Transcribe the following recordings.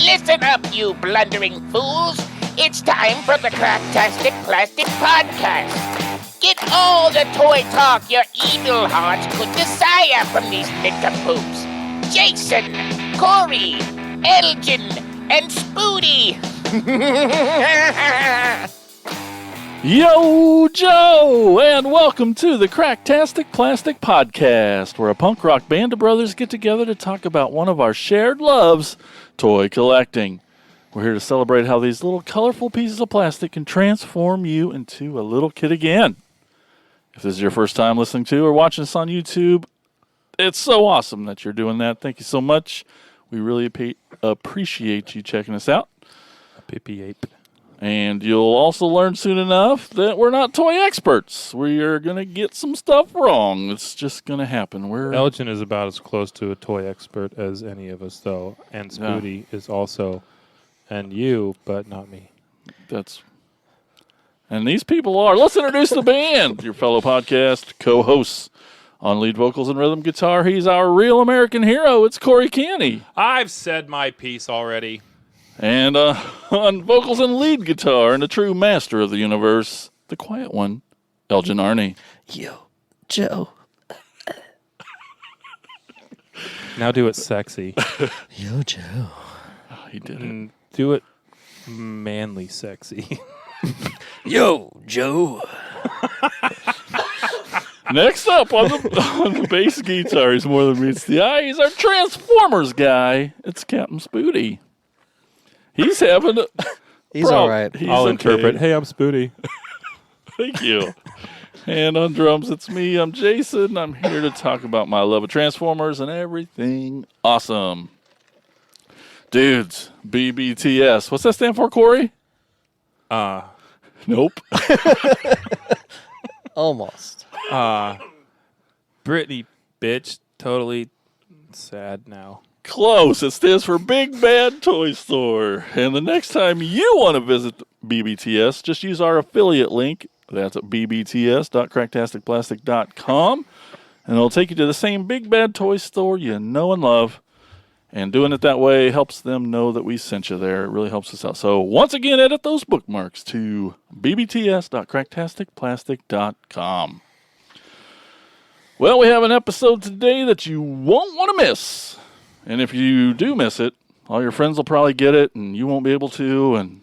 Listen up, you blundering fools. It's time for the Cracktastic Plastic Podcast. Get all the toy talk your evil hearts could desire from these nincompoops. Jason, Corey, Elgin, and Spoody. Yo, Joe, and welcome to the Cracktastic Plastic Podcast, where a punk rock band of brothers get together to talk about one of our shared loves, toy collecting. We're here to celebrate how these little colorful pieces of plastic can transform you into a little kid again. If this is your first time listening to or watching us on YouTube, it's so awesome that you're doing that. Thank you so much. We really appreciate you checking us out. Pippy ape. And you'll also learn soon enough that we're not toy experts. We are going to get some stuff wrong. It's just going to happen. Elgin is about as close to a toy expert as any of us, though. And Spoody is also, and you, but not me. And these people are. Let's introduce the band. Your fellow podcast co-hosts. On lead vocals and rhythm guitar, he's our real American hero. It's Corey Canny. I've said my piece already. And on vocals and lead guitar, and a true master of the universe, the quiet one, Elgin Arney. Yo, Joe. Now do it sexy. Yo, Joe. Oh, he did it. Do it manly sexy. Yo, Joe. Next up on the bass guitar, he's more than meets the eye. He's our Transformers guy. It's Captain Spoody. He's having a... He's all right. I'll interpret. Hey, I'm Spoody. Thank you. And on drums, it's me. I'm Jason. I'm here to talk about my love of Transformers and everything awesome. Dudes, BBTS. What's that stand for, Corey? Nope. Almost. Britney, bitch. Totally sad now. Close. It stands for Big Bad Toy Store. And the next time you want to visit BBTS, just use our affiliate link. That's at bbts.cracktasticplastic.com. And it'll take you to the same Big Bad Toy Store you know and love. And doing it that way helps them know that we sent you there. It really helps us out. So once again, edit those bookmarks to bbts.cracktasticplastic.com. Well, we have an episode today that you won't want to miss. And if you do miss it, all your friends will probably get it, and you won't be able to. And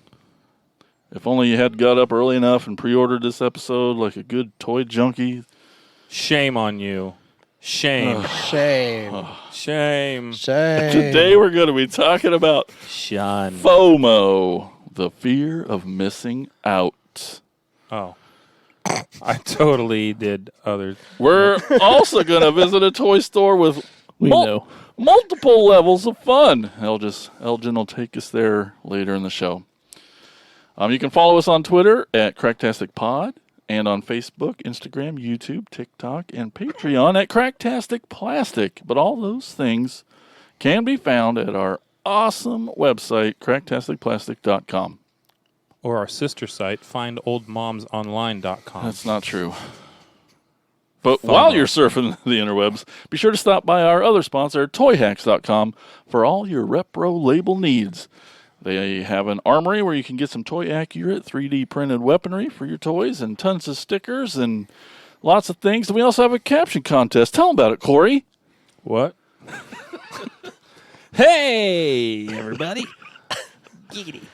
if only you had got up early enough and pre-ordered this episode like a good toy junkie. Shame on you. Shame. Shame. Shame. Shame. Today we're going to be talking about Shun. FOMO, the fear of missing out. Oh. I totally did other... We're also going to visit a toy store with multiple levels of fun. Elgin will take us there later in the show. You can follow us on Twitter at Cracktastic Pod and on Facebook, Instagram, YouTube, TikTok, and Patreon at Cracktastic Plastic. But all those things can be found at our awesome website, cracktasticplastic.com. Or our sister site, findoldmomsonline.com. That's not true. But while you're surfing the interwebs, be sure to stop by our other sponsor, toyhacks.com, for all your repro label needs. They have an armory where you can get some toy-accurate 3D printed weaponry for your toys and tons of stickers and lots of things. And we also have a caption contest. Tell them about it, Corey. What? Hey, everybody. Giggity.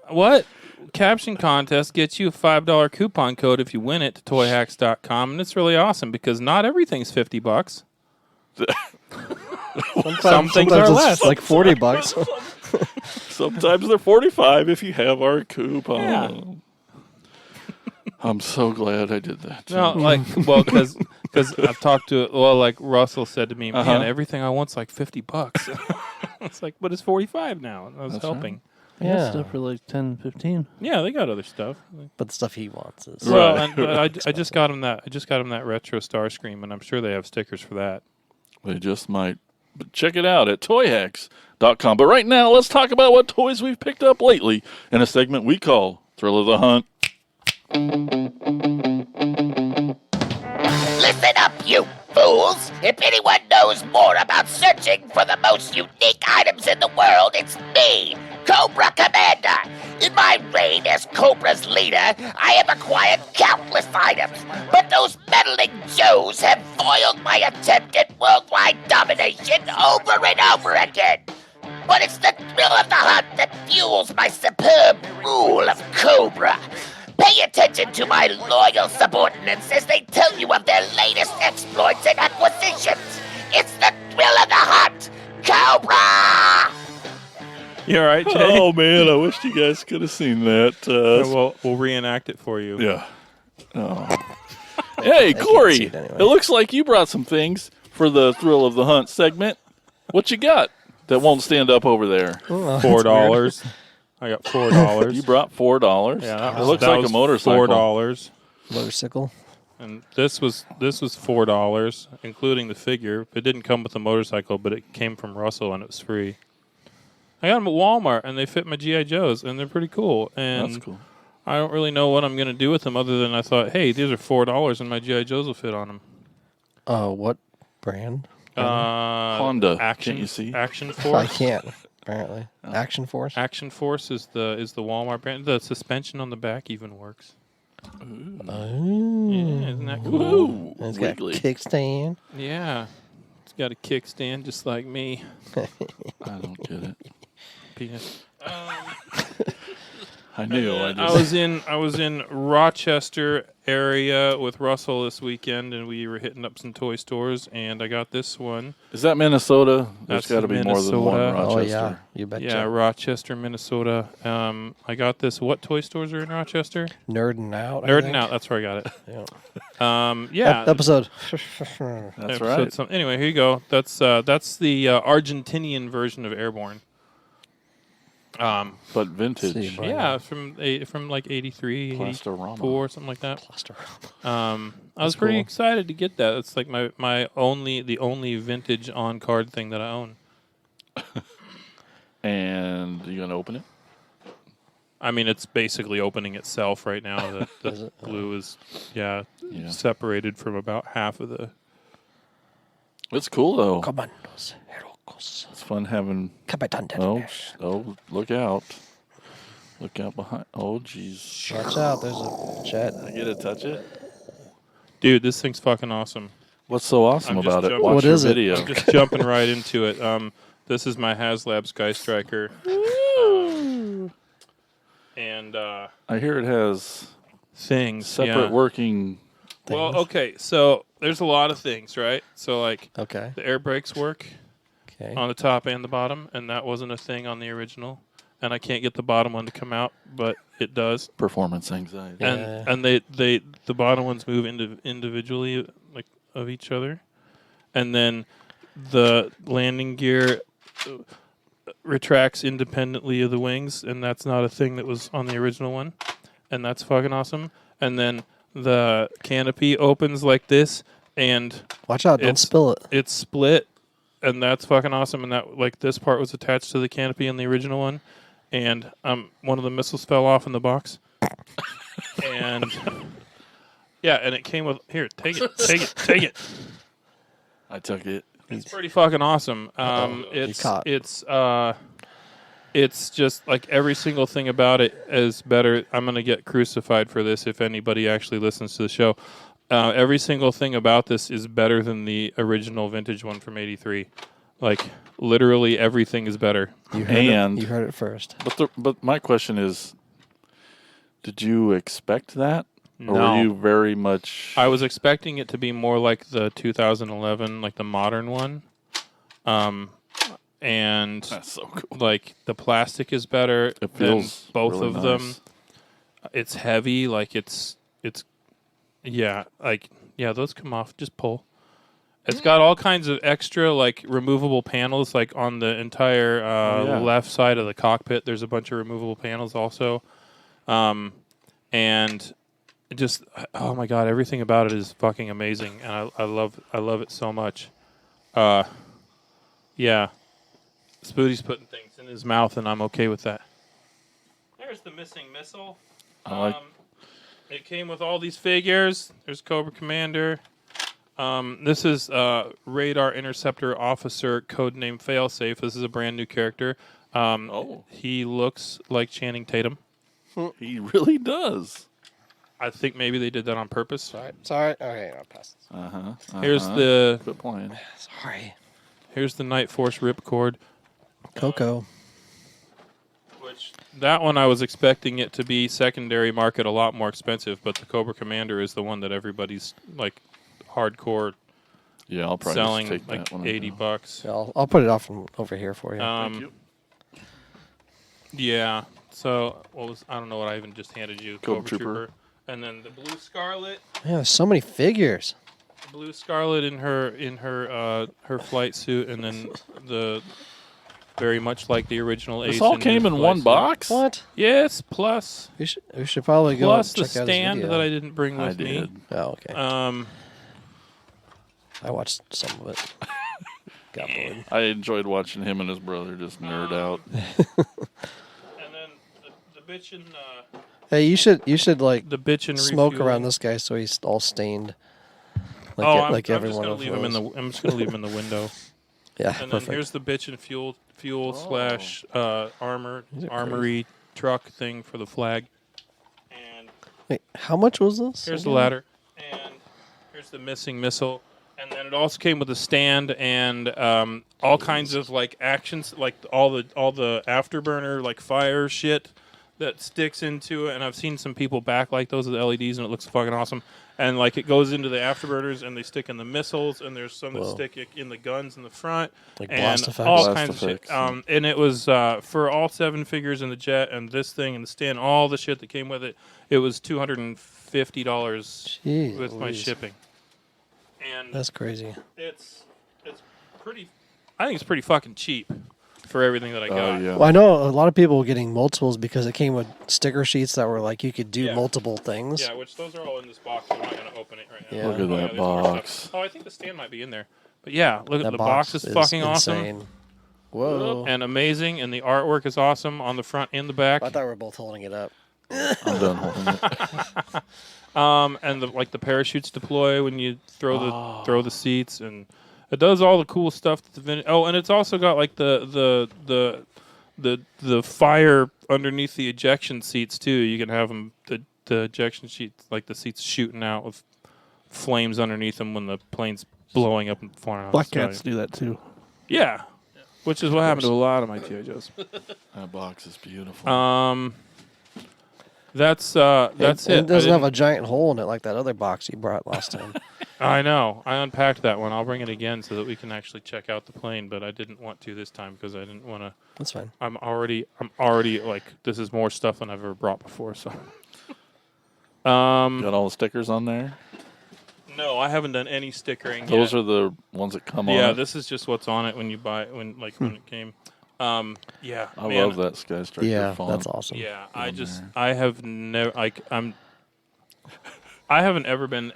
What? Caption contest gets you a $5 coupon code if you win it to toyhacks.com, and it's really awesome because not everything's $50. Some things are less, like $40. Sometimes they're $45 if you have our coupon. Yeah. I'm so glad I did that. No, because I've talked to like Russell said to me, man, everything I want's like $50. It's like, but it's $45 now. I was helping. Right. Yeah. Stuff for like 10, 15. Yeah, they got other stuff. But the stuff he wants is... Well, I just got him that. I just got him that retro Starscream, and I'm sure they have stickers for that. They just might. But check it out at toyhacks.com. But right now, let's talk about what toys we've picked up lately in a segment we call Thrill of the Hunt. Listen up, you fools! If anyone knows more about searching for the most unique items in the world, it's me, Cobra Commander! In my reign as Cobra's leader, I have acquired countless items, but those meddling Joes have foiled my attempt at worldwide domination over and over again! But it's the thrill of the hunt that fuels my superb rule of Cobra. Pay attention to my loyal subordinates as they tell you of their latest exploits and acquisitions. It's the thrill of the hunt, Cobra! You all right, Jay? Oh man, I wish you guys could have seen that. We'll reenact it for you. Yeah. Oh. Hey, Corey. see it anyway. It looks like you brought some things for the Thrill of the Hunt segment. What you got that won't stand up over there? Oh, $4. I got $4. You brought $4. Yeah, It looks like a motorcycle. $4. motorcycle. And this was $4, including the figure. It didn't come with the motorcycle, but it came from Russell and it was free. I got them at Walmart and they fit my GI Joes and they're pretty cool. And That's cool. I don't really know what I'm going to do with them other than I thought, hey, these are $4 and my GI Joes will fit on them. What brand? Honda. Action, Can't you see? Action I Force. can't. Apparently, Action Force. Action Force is the Walmart brand. The suspension on the back even works. Oh, Yeah, isn't that cool? Ooh, it's got a wiggly. kickstand. Yeah. It's got a kickstand just like me. I don't get it. Penis. I knew. I was in Rochester area with Russell this weekend, and we were hitting up some toy stores, and I got this one. Is that Minnesota? There's That's got to be more than one Minnesota. Rochester. Oh yeah, you betcha. Yeah, Rochester, Minnesota. I got this. What toy stores are in Rochester? Nerding out. I Nerding think. Out. That's where I got it. Yeah. Yeah. Episode. That's Episode right. Anyway, here you go. That's the Argentinian version of Airborne. But vintage. See, Right. Yeah, from like 83, Plastorama. 84, something like that. Cluster. I was pretty cool. excited to get that. It's like the only vintage on card thing that I own. And you gonna open it? I mean, it's basically opening itself right now. Is The it? glue is Yeah. separated from about half of the. It's cool though. Comandos, herocos, It's fun having. Capitan Oh, look out! Look out behind. Oh, jeez. Watch out! There's a jet. I get to touch it. Dude, this thing's fucking awesome. What's so awesome I'm just about it? jumping- Watch What your is it? video. I'm just jumping right into it. This is my HasLab Sky Striker. And I hear it has things. separate yeah. working. Well, things. okay, so there's a lot of things, right? So like Okay. the air brakes work Okay. on the top and the bottom, and that wasn't a thing on the original. And I can't get the bottom one to come out, but it does. Performance anxiety. Yeah. And the bottom ones move individually like of each other, and then the landing gear retracts independently of the wings, and that's not a thing that was on the original one, and that's fucking awesome. And then the canopy opens like this, and Watch out! Don't It's- spill it. it's split, and that's fucking awesome. And that like this part was attached to the canopy in the original one, and one of the missiles fell off in the box, and yeah, and it came with take it. I took it. It's pretty fucking awesome. caught. It's just like every single thing about it is better. I'm gonna get crucified for this if anybody actually listens to the show. Every single thing about this is better than the original vintage one from '83. Like literally everything is better. You heard And- it. You heard it first. But my question is, did you expect that? Or No. were you very much... I was expecting it to be more like the 2011, like the modern one. And That's so cool. like the plastic is better It than feels both really of nice. them. It's heavy, like it's those come off, just pull. It's got all kinds of extra like removable panels like on the entire yeah. left side of the cockpit. There's a bunch of removable panels also. And it just oh my god, everything about it is fucking amazing, and I love it so much. Yeah. Spoody's putting things in his mouth, and I'm okay with that. There's the missing missile. I like... It came with all these figures. There's Cobra Commander. This is Radar Interceptor Officer, codename Failsafe. This is a brand new character. He looks like Channing Tatum. He really does. I think maybe they did that on purpose. Sorry. Okay, I'll pass this. Here's the Good point. Sorry. Here's the Night Force Ripcord. Coco. Which that one I was expecting it to be secondary market a lot more expensive, but the Cobra Commander is the one that everybody's like hardcore Yeah, I'll probably selling just take like that one. $80. Yeah, I'll put it off from over here for you. Thank you. Yeah. So I don't know what I even just handed you. Cobra Trooper. And then the Blue Scarlet. Man, there's so many figures. Blue Scarlet in her flight suit, and then the very much like the original Ace. This all came in one box? What? Yes, plus We should probably go plus check the out his stand video. that I didn't bring I with me. did. Oh, okay. I watched some of it. Got bored. I enjoyed watching him and his brother just nerd out. And then the bitchin'. Hey, you should like The bitchin' smoke refueling. around this guy so he's all stained. Like, I'm like every just one gonna of leave him in those. the. I'm just gonna leave him in the window. Yeah, And then perfect. here's the bitchin' fuel slash armory truck thing for the flag. And Wait, how much was this? here's the again? ladder. And here's the missing missile. And then it also came with a stand and all kinds of like actions, like all the afterburner like fire shit that sticks into it. And I've seen some people backlight those with LEDs, and it looks fucking awesome. And like it goes into the afterburners, and they stick in the missiles, and there's some that Whoa. stick in the guns in the front, Like and blast effects? all Blast kinds of shit. effects, yeah. And it was for all 7 figures in the jet, and this thing, and the stand, all the shit that came with it. It was $250 Jeez with my Louise. shipping. And That's crazy. it's pretty. I think it's pretty fucking cheap for everything that I got. Oh, yeah. Well, I know a lot of people were getting multiples because it came with sticker sheets that were like you could do Yeah. multiple things. Yeah, which those are all in this box. I'm not going to open it right now. Yeah. Look at that there's more box. stuff. Oh, I think the stand might be in there. But yeah, look That at the box is fucking insane. awesome Whoa! and amazing, and the artwork is awesome on the front and the back. I thought we were both holding it up. I'm done holding it. And the parachutes deploy when you throw the seats, and it does all the cool stuff that and it's also got like the fire underneath the ejection seats too. You can have them the ejection seats, like the seats shooting out with flames underneath them when the plane's blowing up and flying out. Black So, Cats do that too. yeah, which is what happened to a lot of my GI Joes. That box is beautiful. That's It it. doesn't have a giant hole in it like that other box you brought last time. I know. I unpacked that one. I'll bring it again so that we can actually check out the plane, but I didn't want to this time because I didn't want to. That's fine. I'm already like, this is more stuff than I've ever brought before. So, Got all the stickers on there? no, I haven't done any stickering. Those yet. are the ones that come on. Yeah, it? this is just what's on it when you buy it, when it came. Yeah, I man, love that Sky Striker Yeah, font. that's awesome. Yeah, there. I have never I haven't ever been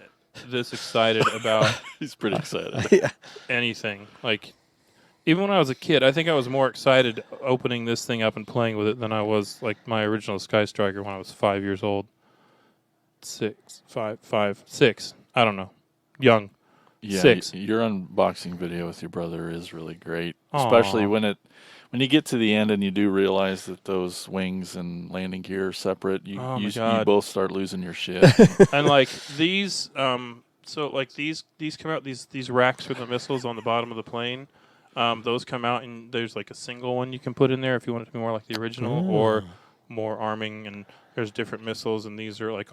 this excited about He's pretty excited. Yeah. anything. Like, even when I was a kid, I think I was more excited opening this thing up and playing with it than I was like my original Sky Striker when I was 5 years old. 6. I don't know. Young. Yeah, 6. Your unboxing video with your brother is really great, Aw. especially when you get to the end and you do realize that those wings and landing gear are separate. You Oh my you God. both start losing your shit. And like these, so like these come out, these racks for the missiles on the bottom of the plane. Those come out, and there's like a single one you can put in there if you want it to be more like the original or more arming. And there's different missiles, and these are like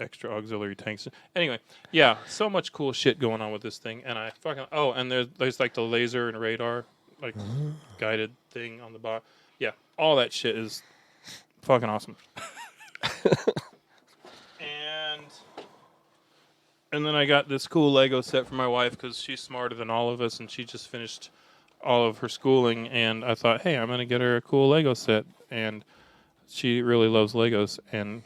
extra auxiliary tanks. Anyway, yeah, so much cool shit going on with this thing. And I fucking and there's like the laser and radar like guided thing on the bottom. Yeah, all that shit is fucking awesome. And then I got this cool Lego set for my wife because she's smarter than all of us, and she just finished all of her schooling. And I thought, hey, I'm going to get her a cool Lego set. And she really loves Legos and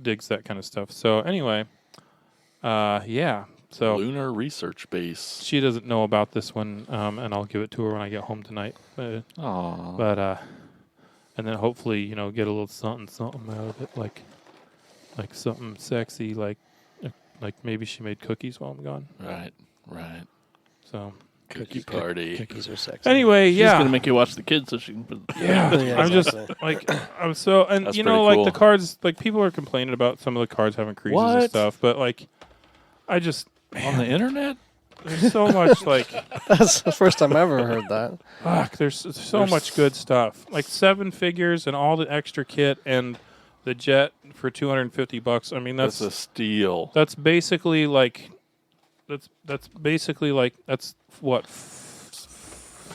digs that kind of stuff. So anyway, yeah. So Lunar Research Base. she doesn't know about this one, and I'll give it to her when I get home tonight. Aw. But and then hopefully, get a little something out of it, like something sexy, like like maybe she made cookies while I'm gone. Right. So Cookie party. Cookies are sexy. anyway, She's yeah. gonna make you watch the kids so she can put Yeah, Yeah, I'm just exactly. like I'm so, and That's you know, pretty like cool. the cards, like people are complaining about some of the cards having creases and What? stuff, but like, I just On the internet? there's so much like, That's the first time I ever heard that. fuck, there's so much good stuff, like 7 figures and all the extra kit and the jet for $250. I mean, That's a steal. that's basically like, that's what.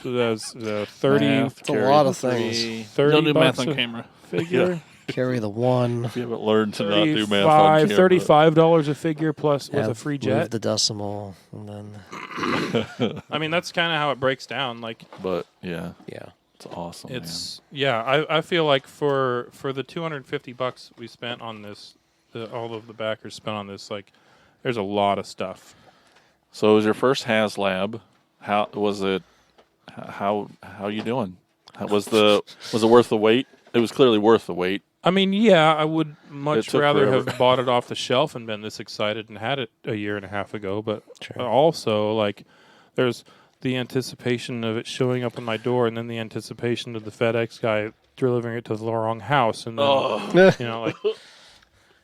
That's 30, Math, It's a carry lot the of things. 3. 30 Don't do math bucks on a camera. figure. Carry the one. If you haven't learned to not do math on camera. $35 a figure plus with a Add- free move jet. the decimal, and then I mean, that's kind of how it breaks down. Like, But yeah, yeah. it's awesome. it's I feel like for the $250 we spent on this, all of the backers spent on this, like, there's a lot of stuff. So it was your first HasLab. How was it? How you doing? Was it worth the wait? It was clearly worth the wait. I mean, yeah, I would much took rather forever. have bought it off the shelf and been this excited and had it a year and a half ago. But Sure. also, like, there's the anticipation of it showing up on my door, and then the anticipation of the FedEx guy delivering it to the wrong house, and then you know, like, And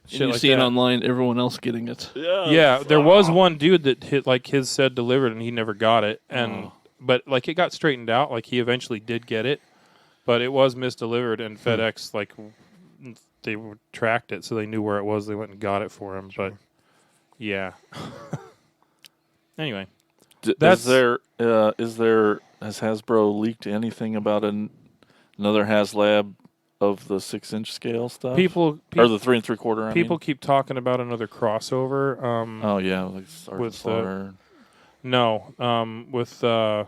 shit you like see it that. online, everyone else getting it. Yeah, there was one dude that hit, like, his said delivered, and he never got it, and but like it got straightened out. Like, he eventually did get it, but it was misdelivered, and FedEx like they tracked it, so they knew where it was. They went and got it for him. But yeah. Anyway, Has Hasbro leaked anything about another HasLab of the 6-inch scale stuff? people or the 3 3/4. people keep talking about another crossover. Oh yeah, like Sergeant with Slaughter. No, with the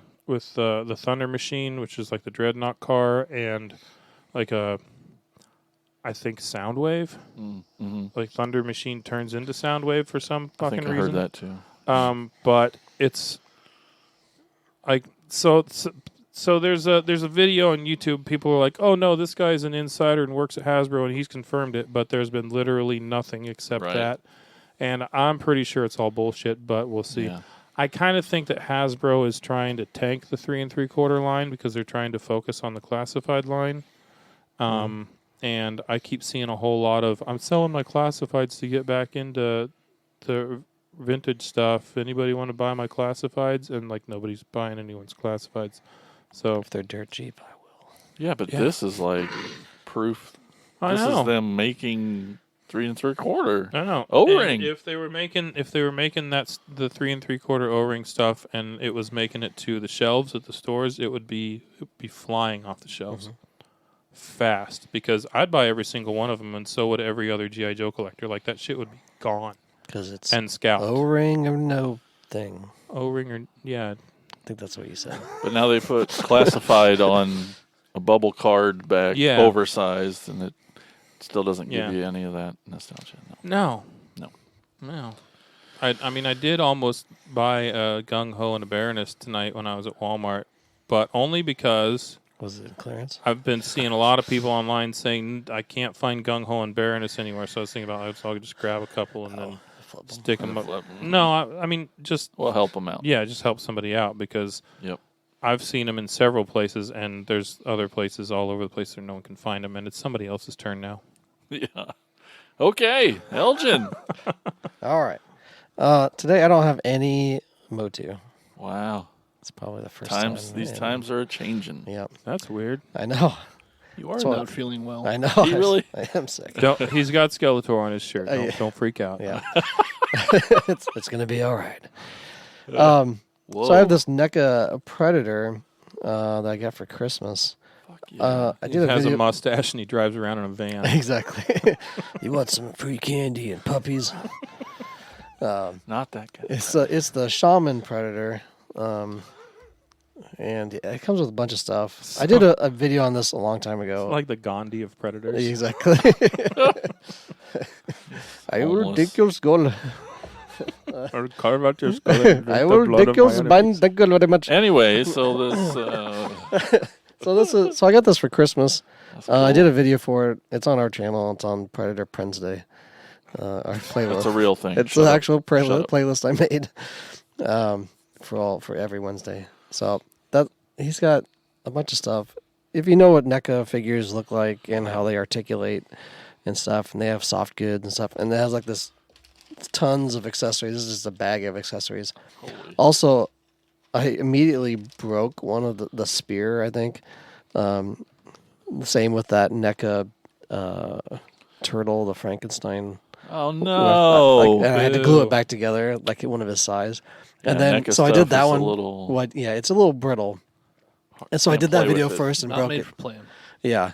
Thunder Machine, which is like the Dreadnought car, and like I think Soundwave. Mm-hmm. Like Thunder Machine turns into Soundwave for some I fucking think I reason. heard that too. But it's like so there's a video on YouTube. People are like, "Oh no, this guy's an insider and works at Hasbro, and he's confirmed it." But there's been literally nothing except Right. that, and I'm pretty sure it's all bullshit. But we'll see. Yeah. I kind of think that Hasbro is trying to tank the 3 3/4 line because they're trying to focus on the classified line. And I keep seeing a whole lot of, I'm selling my classifieds to get back into the vintage stuff. Anybody want to buy my classifieds? And like nobody's buying anyone's classifieds. So If they're dirt cheap, I will. Yeah, but Yeah. this is like proof. I This know. is them making 3 3/4. I know. O-ring. And if they were making the 3 3/4 O-ring stuff and it was making it to the shelves at the stores, it would be flying off the shelves. Fast, because I'd buy every single one of them, and so would every other G.I. Joe collector. Like, that shit would be gone. Because it's And scalped. O-ring or no thing. O-ring, or yeah. I think that's what you said. But now they put classified on a bubble card back, Yeah. oversized, and it still doesn't give Yeah. you any of that nostalgia. No. No. I mean, I did almost buy a Gung Ho and a Baroness tonight when I was at Walmart, but only because Was it clearance? I've been seeing a lot of people online saying I can't find Gung Ho and Baroness anywhere. So I was thinking about I'll just grab a couple and then Flip 'em. stick them up. Flip 'em. No, I mean, just We'll help them out. just help somebody out, because Yep. I've seen them in several places, and there's other places all over the place where no one can find them, and it's somebody else's turn now. Yeah. Okay, Elgin. All right. Today I don't have any Motu. Wow. It's probably the first time. These in- times are a changing. Yep. That's weird. I know. You are That's what- not feeling well. I know. You really? I am sick. He's got Skeletor on his shirt. Yeah. Don't freak out. Yeah. it's gonna be all right. Whoa. So I have this NECA Predator that I got for Christmas. Fuck yeah. I He did a has video. a mustache and he drives around in a van. Exactly. You want some free candy and puppies? Not that guy. It's the Shaman Predator, and yeah, it comes with a bunch of stuff. I did a video on this a long time ago. Like the Gandhi of predators. Exactly. I will Homeless. dig your skull. Or carve out your skull. and drink I the will blood dig of your my spine. enemies. Thank you very much. Anyway, so this. So I got this for Christmas. That's I cool. did a video for it. It's on our channel. It's on Predator Prince Day. Our playlist. That's a real thing. It's Shut an up. actual Shut up. playlist I made for every Wednesday. So that he's got a bunch of stuff. If you know what NECA figures look like and how they articulate and stuff, and they have soft goods and stuff, and it has like this tons of accessories. This is just a bag of accessories. Holy. Also, I immediately broke one of the spear, I think. Same with that NECA turtle, the Frankenstein. Oh no! And I had to glue Ew. it back together, like one of his size. And Yeah, then, NECA so I stuff did that is a one. little- It's a little brittle. And so I Can't did that play video with it. first and Not broke made it. for playing. Yeah.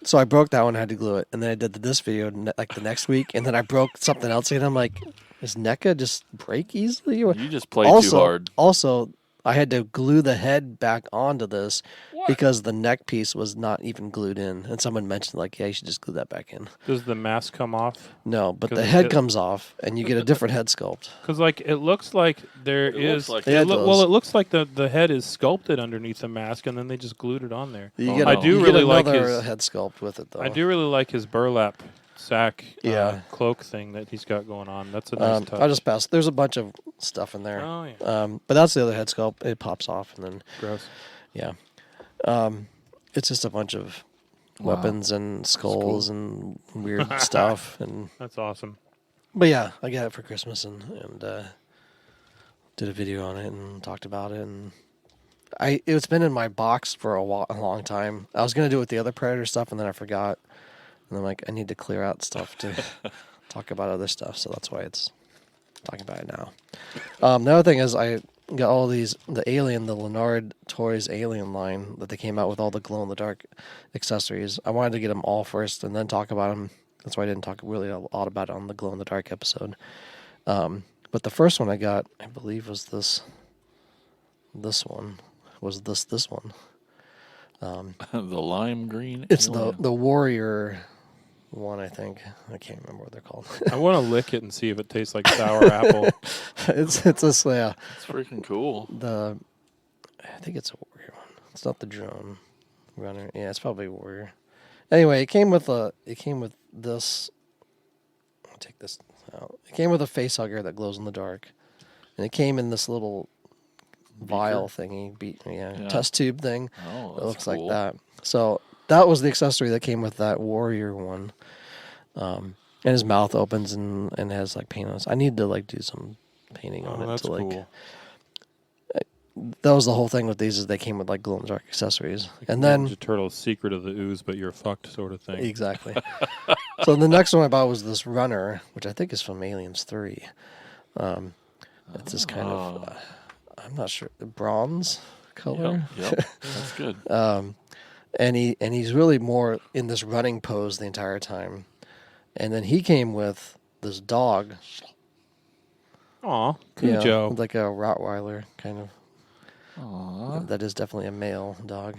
So I broke that one, I had to glue it. And then I did this video like the next week. And then I broke something else again. I'm like, does NECA just break easily? You just play too hard. Also, I had to glue the head back onto this because the neck piece was not even glued in. And someone mentioned, like, yeah, you should just glue that back in. Does the mask come off? No, but 'Cause the head it- comes off and you get a different head sculpt. Because like it looks like there It is. looks like Yeah, it does. Well, it looks like the head is sculpted underneath the mask, and then they just glued it on there. You Oh, get, no. I do you really get like another his. head sculpt with it, though. I do really like his burlap sack cloak thing that he's got going on. That's a nice touch. I just passed. There's a bunch of stuff in there. Oh yeah. But that's the other head sculpt. It pops off, and then Gross. yeah, it's just a bunch of Wow. weapons and skulls and weird stuff. And That's awesome. but yeah, I got it for Christmas and did a video on it and talked about it. And it's been in my box for a long time. I was gonna do it with the other Predator stuff, and then I forgot. And I'm like, I need to clear out stuff to talk about other stuff, so that's why it's talking about it now. The other thing is I got all the Leonard Toys Alien line that they came out with all the glow-in-the-dark accessories. I wanted to get them all first and then talk about them. That's why I didn't talk really a lot about it on the glow-in-the-dark episode. But the first one I got, I believe, was this one. Was this one. The lime green. It's alien. the Warrior one, I think. I can't remember what they're called. I want to lick it and see if it tastes like sour apple. It's yeah. It's freaking cool. I think it's a Warrior one. It's not the drone runner. Yeah, it's probably Warrior. Anyway, it came with this. I'll take this out. It came with a face hugger that glows in the dark, and it came in this little vial thingy, test tube thing. Oh, It that's looks cool. like that. So that was the accessory that came with that Warrior one. And his mouth opens and has like paint on it. I need to like do some painting on it. That's to like. cool. That was the whole thing with these is they came with like glow in the dark accessories, and then Ninja Turtle's secret of the ooze, but you're fucked sort of thing. exactly. So the next one I bought was this runner, which I think is from Aliens 3. It's this kind of I'm not sure bronze color. Yep. That's good. And he's really more in this running pose the entire time. And then he came with this dog. Aw, you know, Cujo. like a Rottweiler kind of. Aw. That is definitely a male dog.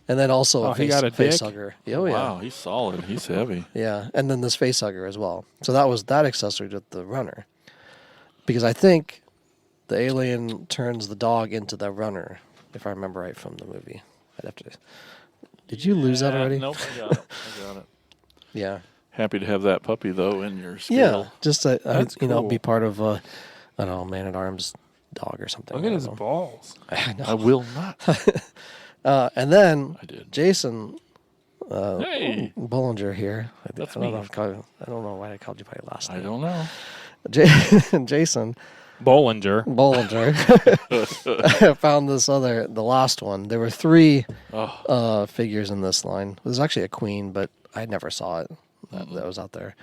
And then also Oh, a he got a face dick? hugger. Oh, yeah. Wow, he's solid. He's heavy. Yeah, and then this face hugger as well. So that was that accessory with the runner. Because I think the alien turns the dog into the runner, if I remember right from the movie. I'd have to. Did you lose that already? Nope, I got it. I got it. Yeah. Happy to have that puppy though in your Yeah, scale. just to That's be cool. part of I don't know, Man at Arms dog or something. Look I at don't his know. balls. I know. I will not. And then I did. Jason Hey, Bollinger here. That's I don't me. know I don't know why I called you by your last I name. don't know. Jason Bollinger. Bollinger found the last one. There were 3 Oh, figures in this line. There's actually a queen, but I never saw it. That was out there.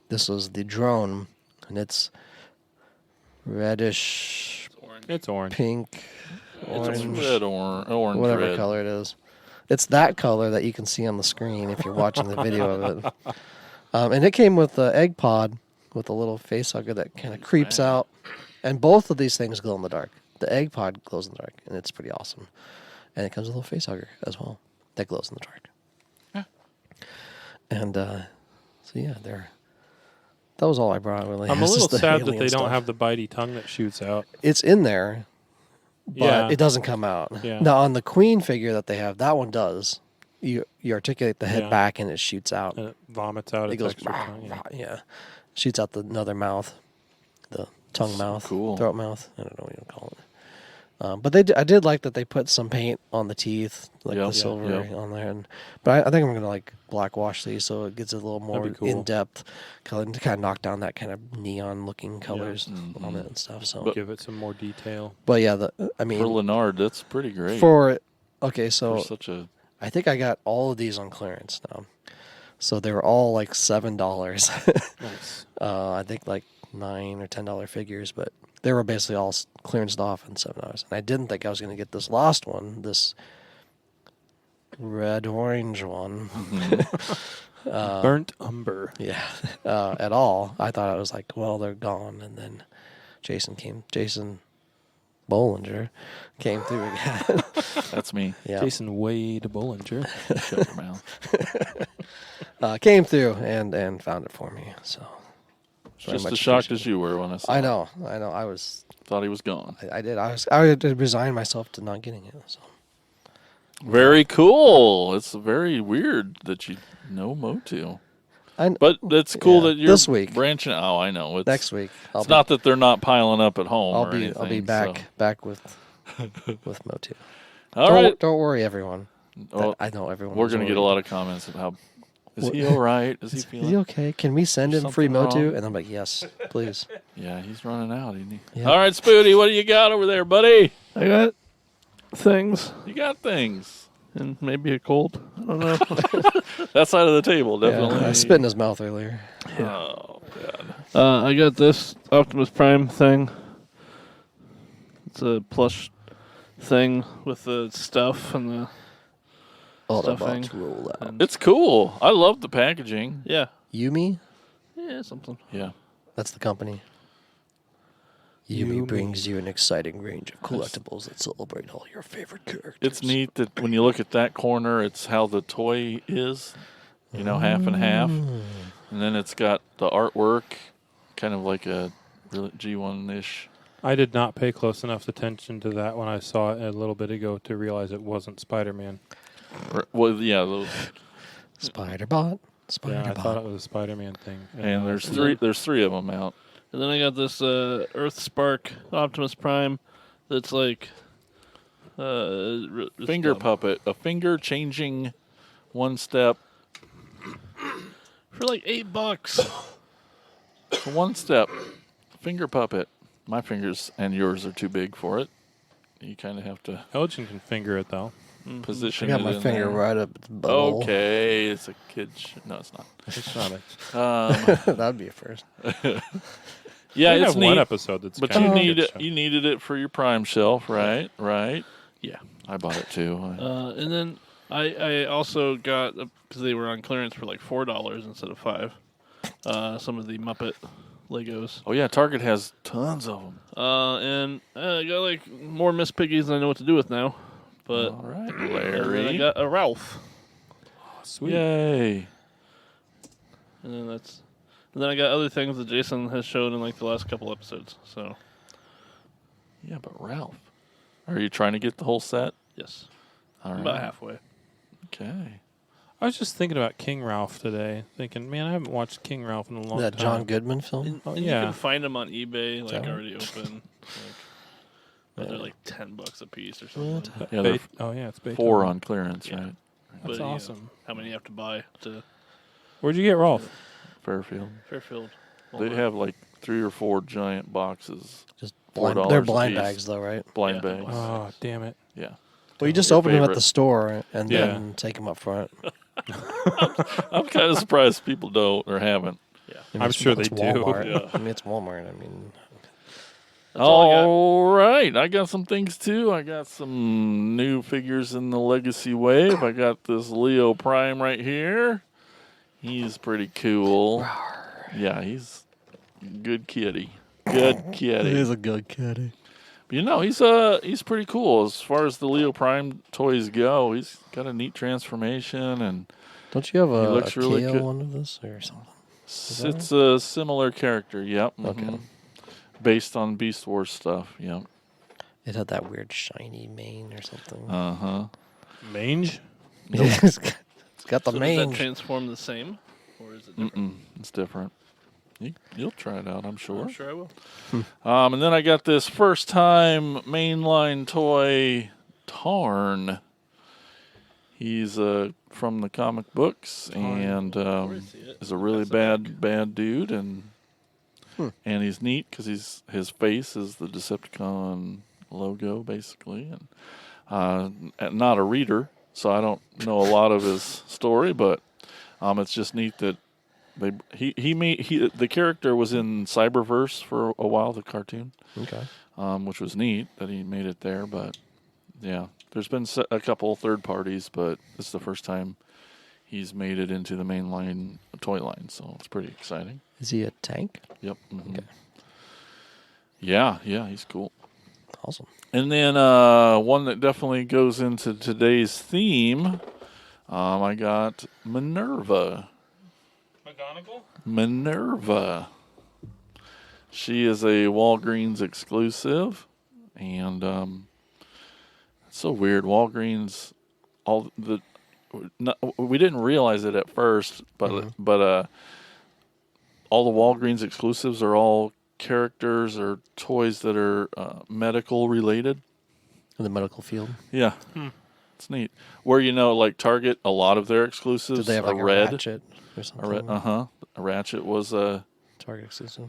This was the drone, and it's reddish, It's orange. pink, it's orange, red orange whatever red. color it is. It's that color that you can see on the screen if you're watching the video of it. And it came with the egg pod with a little face hugger that kind of creeps man. out. And both of these things glow in the dark. The egg pod glows in the dark, and it's pretty awesome. And it comes with a little face hugger as well that glows in the dark. Yeah. And so yeah, that was all I brought. Really, I'm a It's little just the sad that alien they don't stuff. have the bitey tongue that shoots out. It's in there, but Yeah. it doesn't come out. Yeah. Now on the queen figure that they have, that one does. you articulate the head Yeah. back and it shoots out. And it vomits out It its goes extra rah, tongue. rah, yeah, shoots out the another mouth, the tongue So mouth, cool. throat mouth. I don't know what you call it. But I did like that they put some paint on the teeth, like Yep. the Yeah, silver yep. on there. But I think I'm gonna like black wash these so it gets a little more be cool. in depth color to kind of knock down that kind of neon looking colors on it and stuff. So, Give it some more detail. but yeah, I For mean, Lennard, that's pretty great. Okay, so For such a I think I got all of these on clearance now. So they were all like $7. Nice. I think like $9 or $10 figures, but they were basically all clearanced off in $7. And I didn't think I was going to get this last one, this red orange one. Burnt umber. Yeah, at all. I thought I was like, well, they're gone. And then Jason Bollinger came through again. that's me. Yeah, Jason Wade Bollinger. Shut your mouth. came through and found it for me. So very Just much as shocked appreciated. as you were when I saw I it. know. I was. Thought he was gone. I did. I had to resign myself to not getting it. So Very cool. It's very weird that you know Motu. But it's cool Yeah, that you're this week. branching. Oh, I know. It's, next week, It's not that they're not piling up at home. I'll or be anything, back with Motu. So. All right. Don't worry, everyone. Well, I know everyone. we're is going to get a worried. lot of comments about is he all right? Is he Is feeling? he okay? Can we send him free something Motu? wrong? And I'm like, yes, please. Yeah, he's running out, isn't he? Yeah. All right, Spooty, what do you got over there, buddy? I got things You got things. and maybe a cold. I don't know. That side of the table, definitely. Yeah, I spit in his mouth earlier. Oh, God. I got this Optimus Prime thing. It's a plush thing with the stuff and the stuffing. Autobots roll out. And It's cool. I love the packaging. yeah, Yumi, yeah, something. Yeah. that's the company. Yumi brings you an exciting range of collectibles that celebrate all your favorite characters. It's neat that when you look at that corner, it's how the toy is, half and half. And then it's got the artwork, kind of like a G1-ish. I did not pay close enough attention to that when I saw it a little bit ago to realize it wasn't Spider-Man. Well, yeah, those, Spider-Bot. Yeah, I thought Spider-Bot. it was a Spider-Man thing. and there's three of them out. And then I got this Earth Spark Optimus Prime that's like Finger puppet, a finger changing one step. for like $8. One step, finger puppet. My fingers and yours are too big for it. You kind of have to Elgin can finger it though. I position got it my in finger there. right up its butthole. Okay, it's a kid. No, it's not. It's not a, That'd be a first. Yeah, we it's have one neat. episode that's But kind you of a need good it. show. You needed it for your Prime shelf, right? Right. Yeah. I bought it too. And then I also got, because they were on clearance for like $4 instead of $5, some of the Muppet Legos. Oh yeah, Target has tons of them. And I got like more Miss Piggies than I know what to do with now. But All right, and then I Larry. got a Ralph. Sweet. Yay! And then I got other things that Jason has shown in like the last couple episodes. So Yeah, but Ralph, are you trying to get the whole set? yes, All right. about halfway. Okay. I was just thinking about King Ralph today, thinking, man, I haven't watched King Ralph in a long That time. John Goodman film? And, Oh, and yeah. you can find them on eBay, like that already open. They're like $10 a piece or something. Yeah, they're Oh yeah, it's Beethoven. 4 on clearance, Yeah. right? But, That's you know, awesome. how many you have to buy to Where'd you get Rolf? Fairfield. Fairfield? They have like 3 or 4 giant boxes, Just $4 blind, they're a blind piece. bags, though, right? blind Yeah, bags. Oh, damn it. Yeah. Well, you just Your open them at favorite. the store and Yeah. then take them up front. I'm kind of surprised people don't or haven't. Yeah. I mean, I'm sure it's they do. Walmart. Yeah. I mean, it's Walmart. I mean, That's all I got. All right, I got some things too. I got some new figures in the Legacy Wave. I got this Leo Prime right here. He's pretty cool. Yeah, he's a good kitty. Good kitty. a good kitty. He's pretty cool as far as the Leo Prime toys go. He's got a neat transformation, and Don't you have a looks really Keo good. one of this or something? that it's a similar character. Yep. Okay. mhm. Based on Beast Wars stuff. Yep. It had that weird shiny mane or something. Uh huh. Mange? It's got the So does mange. that transform the same, or is it different? It's different. You'll try it out, I'm sure. I'm sure I will. And then I got this first time mainline toy, Tarn. He's from the comic books and is a really bad dude, and he's neat because his face is the Decepticon logo basically, and not a reader, so I don't know a lot of his story, but it's just neat that the character was in Cyberverse for a while, the cartoon, which was neat that he made it there. But yeah, there's been a couple third parties, but this is the first time he's made it into the mainline toy line, so it's pretty exciting. Is he a tank? Yep. Mm-hmm. Okay. Yeah, he's cool. Awesome. And then one that definitely goes into today's theme, I got Minerva. Minerva. She is a Walgreens exclusive, and it's so weird. Walgreens, we didn't realize it at first, but all the Walgreens exclusives are all characters or toys that are medical related. In the medical field. Yeah. It's neat. Where like Target, a lot of their exclusives Did they have are like red. a Ratchet or something? A Ratchet was a Target exclusive.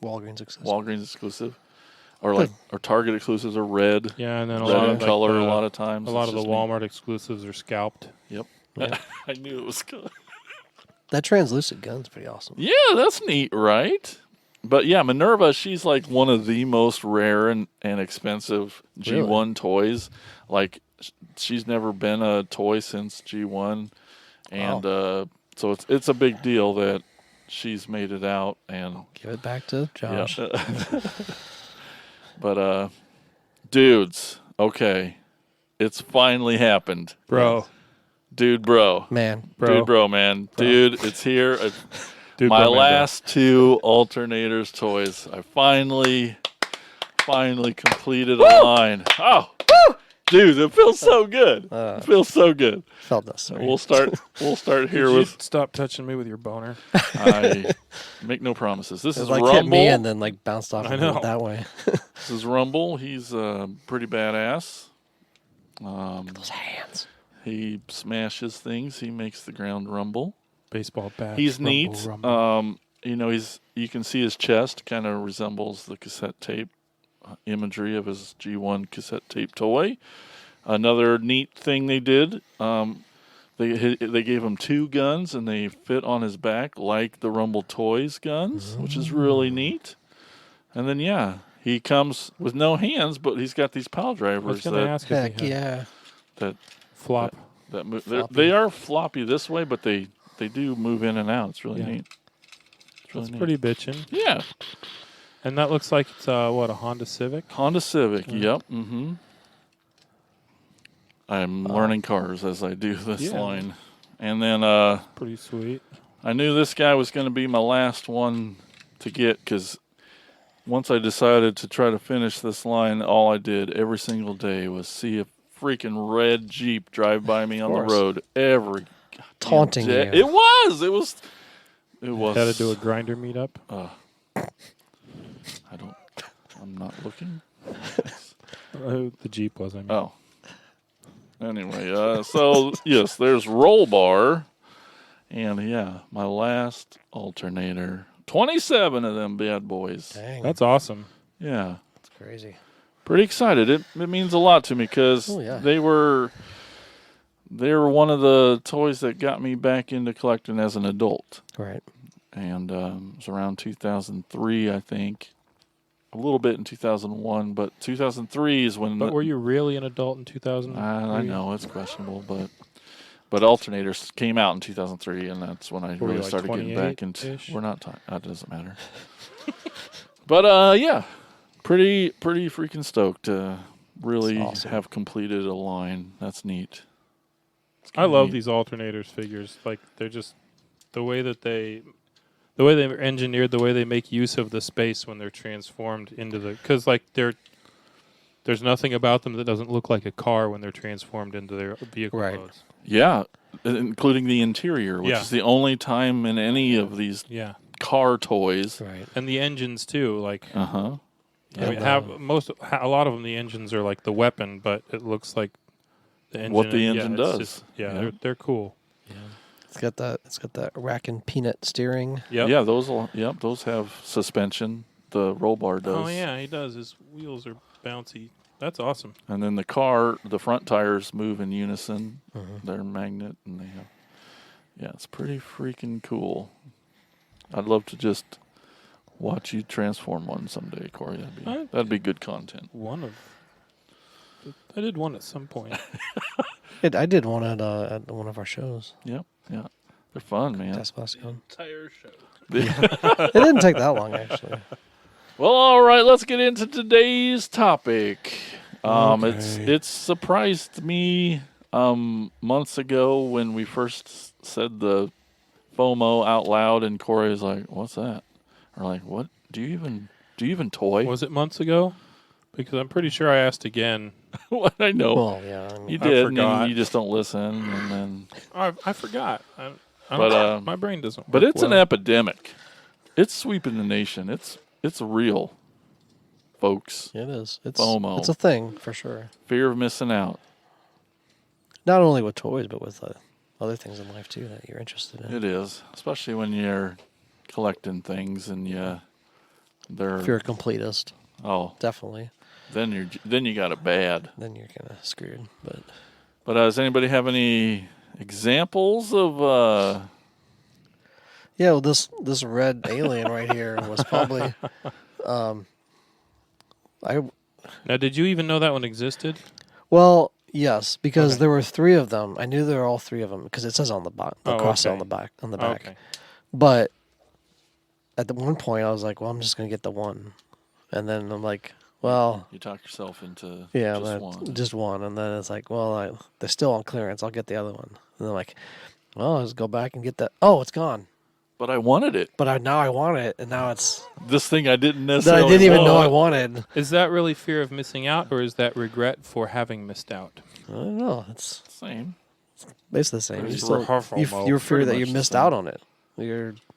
Walgreens exclusive. Walgreens exclusive. Or Target exclusives are red. Yeah, and then red in color a lot of times. A lot of the Walmart exclusives are scalped. Yep. Yeah. I knew it was good. That translucent gun's pretty awesome. Yeah, that's neat, right? But yeah, Minerva, she's like one of the most rare and expensive G1 toys. Like, she's never been a toy since G1. And so it's a big deal that she's made it out. And give it back to Josh. Yeah. But, dudes, okay. It's finally happened. Bro. Dude, bro. Man. Dude, bro, man. Dude, it's here. Dude, my bro, man, last two alternators toys. I finally completed a line. Oh, dude, it feels so good. It feels so good. Felt necessary. We'll start here with. Stop touching me with your boner. I make no promises. This is like Rumble. hit me and then like bounced off I know. that way. This is Rumble. He's pretty badass. Those hands. He smashes things. He makes the ground rumble. Baseball bat. He's rumble, neat. Rumble. You can see his chest kind of resembles the cassette tape imagery of his G1 cassette tape toy. Another neat thing they did, they gave him two guns and they fit on his back like the Rumble Toys guns, which is really neat. And then he comes with no hands, but he's got these pile drivers Heck yeah. that flop. that move. They are floppy this way, but they do move in and out. It's really neat. It's pretty bitchin'. Yeah. And that looks like it's a Honda Civic? Honda Civic, yep. Mm-hmm. I'm learning cars as I do this line. And then pretty sweet. I knew this guy was going to be my last one to get because once I decided to try to finish this line, all I did every single day was see a freaking red Jeep drive by me on the road every taunting day. you. It was. Had to do a grinder meetup. I'm not looking. The Jeep was, I mean. Oh. Anyway, so yes, there's Roll Bar, and my last alternator. 27 of them bad boys. Dang. That's awesome. Yeah. That's crazy. Pretty excited. It means a lot to me because they were one of the toys that got me back into collecting as an adult. Right. And it was around 2003, I think. A little bit in 2001, but 2003 is when. But were you really an adult in 2000? I know it's questionable, but alternators came out in 2003, and that's when I really started getting back into. We're not talking. That doesn't matter. But pretty freaking stoked to really have completed a line. That's neat. I love these alternators figures. Like they're just the way they're engineered, the way they make use of the space when they're transformed into the, because like they're There's nothing about them that doesn't look like a car when they're transformed into their vehicle Right. modes. Yeah, including the interior, which Yeah. is the only time in any of these Yeah, car toys. Right. and the engines too. Like, Uh-huh. I mean, a lot of them, the engines are like the weapon, but it looks like the engine. What the engine it's does. just- Yeah. they're cool. It's got that rack and peanut steering. Yep. Yeah, those have suspension. The roll bar does. Oh yeah, he does. His wheels are bouncy. That's awesome. And then the front tires move in unison. Mhm. They're magnet, and they have. Yeah, it's pretty freaking cool. I'd love to just watch you transform one someday, Corey. That'd be good content. I did one at some point. I did one at one of our shows. Yep, yeah, they're fun, man. Despacito. Entire show. It didn't take that long, actually. Well, all right, let's get into today's topic. Okay. It's surprised me months ago when we first said the FOMO out loud, and Corey was like, "What's that?" Or like, "What? Do you even toy?" Was it months ago? Because I'm pretty sure I asked again. What I know, Well, yeah. I mean, you I did, and forgot. then you just don't listen, and then. I forgot. I But, don't, my brain doesn't. But work it's an well. epidemic. It's sweeping the nation. It's real, folks. it is. It's FOMO. It's a thing for sure. Fear of missing out. Not only with toys, but with other things in life too that you're interested in. It is, especially when you're collecting things and they're If you're a completist, definitely. then you got it bad. Then you're kind of screwed. But Does anybody have any examples of? yeah, well, this red alien right here was probably. Now, did you even know that one existed? Well, yes, because Okay. there were 3 of them. I knew there were all 3 of them because it says on the back, the cross okay. on the back, Okay. But at the one point, I was like, "Well, I'm just gonna get the one," and then I'm like, "Well, You talk yourself into yeah, just but one. just one," and then it's like, "Well, they're still on clearance. I'll get the other one." And I'm like, "Well, let's go back and get that." Oh, it's gone. But I wanted it. But now I want it, and now it's This thing I didn't that necessarily. I didn't even know I want. wanted. Is that really fear of missing out, or is that regret for having missed out? I don't know. It's Same. basically the same. It's You fear pretty that you much the missed same. out on it.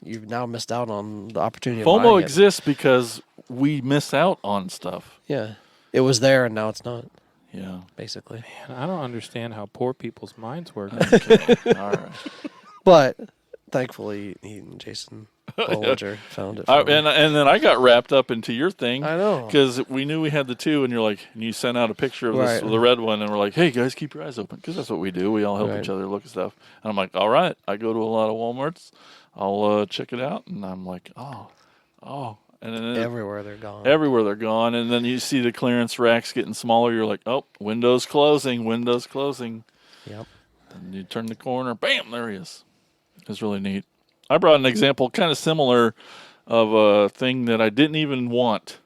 You've now missed out on the opportunity. Of FOMO buying it. exists because we miss out on stuff. Yeah, it was there and now it's not. Yeah. Basically, And I don't understand how poor people's minds work. Okay. All right. but thankfully, he and Jason Bollinger found it. For me. And then I got wrapped up into your thing. I know. Because we knew we had the 2, and and you sent out a picture of Right. the red one, and we're like, "Hey guys, keep your eyes open," because that's what we do. We all help Right. each other look at stuff. And I'm like, "All right." I go to a lot of WalMarts. I'll check it out, and I'm like, "Oh," and then Everywhere they're gone. everywhere they're gone. And then you see the clearance racks getting smaller. You're like, "Oh, windows closing, windows closing." Yep. And you turn the corner, bam, there he is. It's really neat. I brought an example kind of similar of a thing that I didn't even want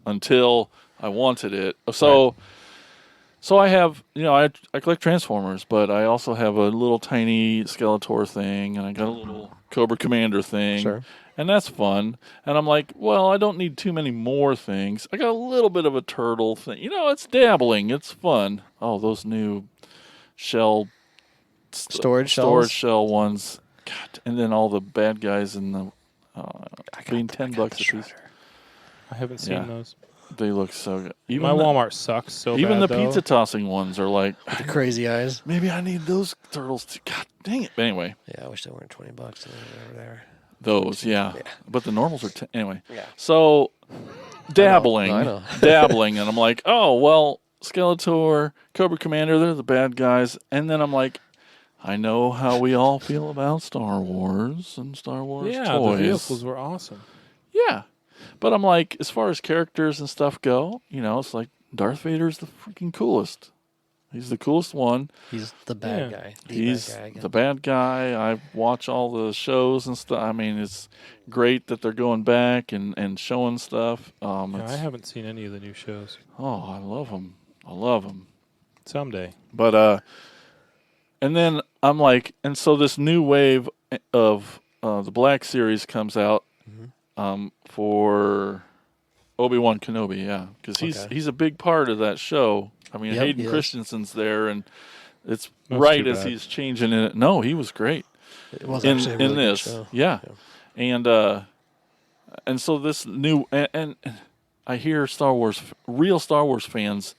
until I wanted it. So I have, I collect Transformers, but I also have a little tiny Skeletor thing, and I got a little Cobra Commander thing. Sure. And that's fun. And I'm like, well, I don't need too many more things. I got a little bit of a turtle thing. It's dabbling. It's fun. Oh, those new shell Storage storage shells? shell ones. God, and then all the bad guys in the being $10 a piece. I haven't seen Yeah. those. They look so good. My Walmart sucks so even bad, the though. pizza tossing ones are like, The crazy eyes. maybe I need those turtles too. God dang it! But anyway, Yeah, I wish they weren't $20 over there. those, yeah. But the normals are anyway. Yeah. So dabbling, I know. dabbling, and I'm like, oh well, Skeletor, Cobra Commander, they're the bad guys. And then I'm like, I know how we all feel about Star Wars and Star Wars Yeah, toys. the vehicles were awesome. Yeah. But I'm like, as far as characters and stuff go, it's like Darth Vader's the freaking coolest. He's the coolest one. He's the bad Yeah. guy. He's bad guy again. the bad guy. I watch all the shows and stuff. I mean, it's great that they're going back and showing stuff. Yeah, I It's- haven't seen any of the new shows. oh, I love them. I love them. Someday. But and then I'm like, and so this new wave of the Black Series comes out Mhm. for Obi-Wan Kenobi, yeah, because Okay. he's a big part of that show. I mean, Yep, he Hayden is. Christensen's there, and it's That's right too as bad. he's changing it. No, he was great It was in actually a really good this. show. Yeah. And so this new and I hear real Star Wars fans.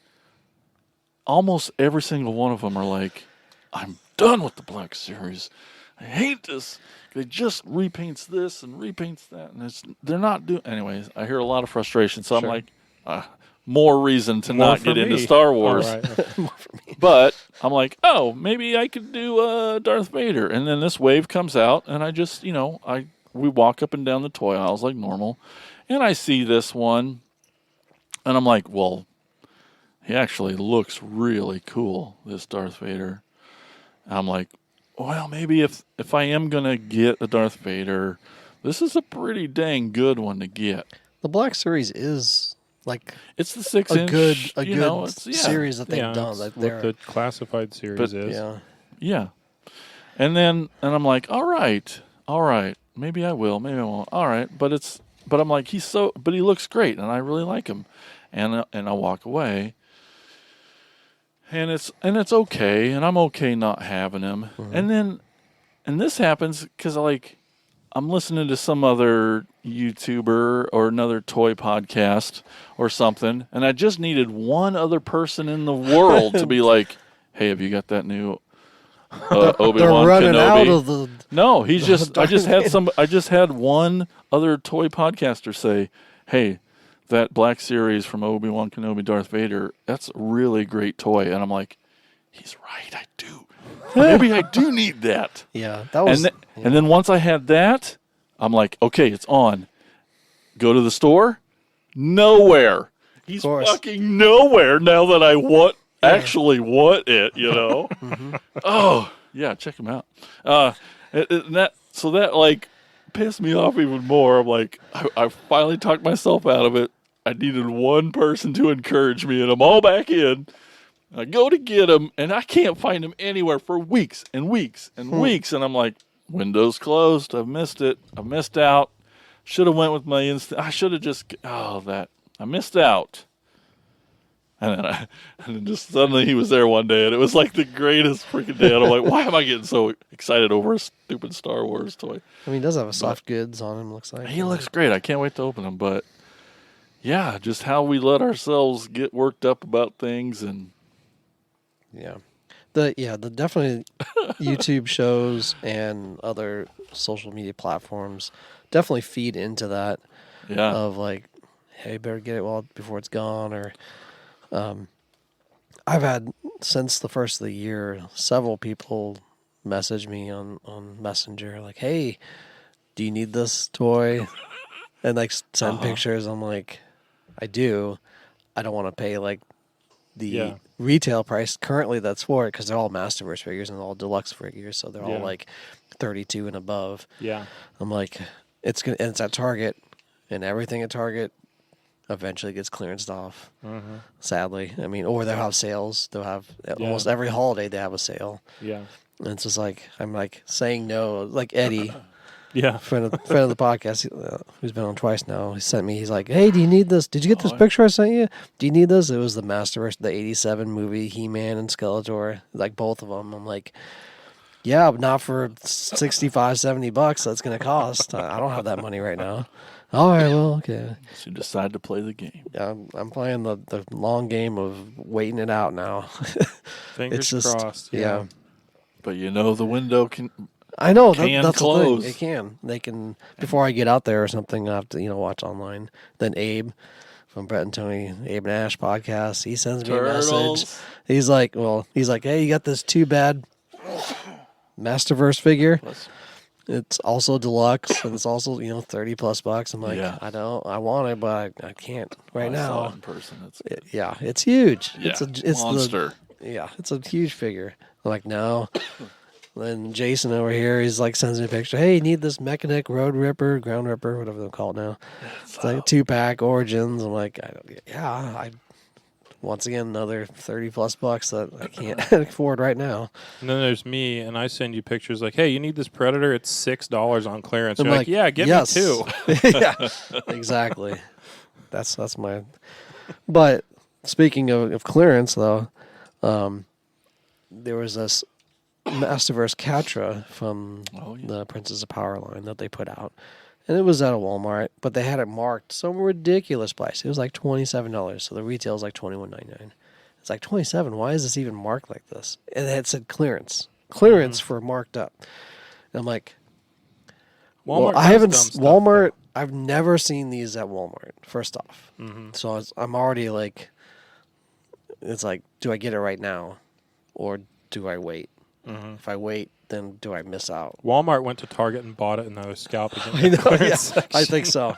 Almost every single one of them are like, "I'm done with the Black Series. I hate this. They just repaints this and repaints that, and they're not doing." Anyways, I hear a lot of frustration, so Sure. I'm like, more reason to More not for get into me. Star Wars. All right. But I'm like, oh, maybe I could do Darth Vader, and then this wave comes out, and I just, we walk up and down the toy aisles like normal, and I see this one, and I'm like, well, he actually looks really cool, this Darth Vader. And I'm like, well, maybe if I am gonna get a Darth Vader, this is a pretty dang good one to get. The Black Series is like It's the 6 a inch, good it's, yeah. series that they've Yeah, done. it's That what they're the classified series But- is. yeah. Yeah. And I'm like, all right. Maybe I will, maybe I won't. All right. But I'm like, he looks great and I really like him. And I walk away. And it's okay, and I'm okay not having him. Mm-hmm. And this happens because I'm listening to some other YouTuber or another toy podcast or something, and I just needed one other person in the world to be like, "Hey, have you got that new Obi-Wan They're running Kenobi?" out of the. No, I just had one other toy podcaster say, "Hey, that Black Series from Obi-Wan Kenobi Darth Vader, that's a really great toy." And I'm like, he's right, I do. Maybe I do need that. Yeah, that was. And then once I had that, I'm like, okay, it's on. Go to the store? Nowhere. He's course. fucking nowhere now that I actually want it, you know? Oh, yeah, check him out. So that pissed me off even more. I'm like, I finally talked myself out of it. I needed one person to encourage me, and I'm all back in. I go to get him, and I can't find him anywhere for weeks and weeks and weeks. And I'm like, window's closed. I've missed it. I've missed out. Should have went with my instinct. I should have just. I missed out. And then just suddenly he was there one day, and it was like the greatest freaking day. And I'm like, why am I getting so excited over a stupid Star Wars toy? I mean, he does have a soft goods on him. Looks like He looks great. I can't wait to open him. But yeah, just how we let ourselves get worked up about things, and Yeah. The definitely YouTube shows and other social media platforms definitely feed into that yeah, of like, hey, better get it before it's gone. Or I've had since the first of the year several people message me on Messenger like, hey, do you need this toy? And send pictures. I'm like, I do. I don't want to pay the retail price currently that's for it because they're all Masterverse figures and all deluxe figures, so they're all like 32 and above. Yeah. I'm like, it's at Target, and everything at Target eventually gets clearanced off. Sadly, I mean, or they'll have sales. They'll have almost every holiday they have a sale. Yeah. And it's just like I'm saying no, like Eddie. Yeah. friend of the podcast, who's been on twice now. He sent me. He's like, "Hey, do you need this? Did you get this picture I sent you? Do you need this?" It was the Masterverse, the '87 movie, He-Man and Skeletor, like both of them. I'm like, "Yeah, but not for $65-$70. That's gonna cost. I don't have that money right now." All right, well, okay. so you decide to play the game. Yeah, I'm playing the long game of waiting it out now. Fingers It's just crossed. yeah. But the window can. I know Can that's close. the thing. They can before I get out there or something. I have to watch online. Then Abe from Brett and Tony, Abe and Ash podcast. He sends me a message. Turtles. He's like, hey, you got this too bad Masterverse figure. It's also deluxe and it's also $30+ I'm like, Yeah. I want it, but I can't right I saw now. it in person. It's Yeah, it's huge. yeah, It's monster. it's a huge figure. I'm like, no. Then Jason over here, he's like, sends me a picture. Hey, you need this Mechanic Road Ripper, Ground Ripper, whatever they'll call it now. It's like a 2-pack Origins. I'm like, once again, another $30+ that I can't afford right now. And then there's me, and I send you pictures like, hey, you need this Predator? It's $6 on clearance. I'm You're like, yeah, get yes. me too. Yeah, exactly. That's my. But speaking of clearance, though, there was this Masterverse Catra from the Princess of Power line that they put out, and it was at a Walmart, but they had it marked some ridiculous price. It was like $27, so the retail is like $21.99. It's like 27. Why is this even marked like this? And it said clearance for marked up. And I'm like, Walmart I haven't does dumb stuff, Walmart. though. I've never seen these at Walmart. First off, so I'm already like, it's like, do I get it right now, or do I wait? If I wait, then do I miss out? Walmart went to Target and bought it, and now they're scalping it. I know, yeah, I think so.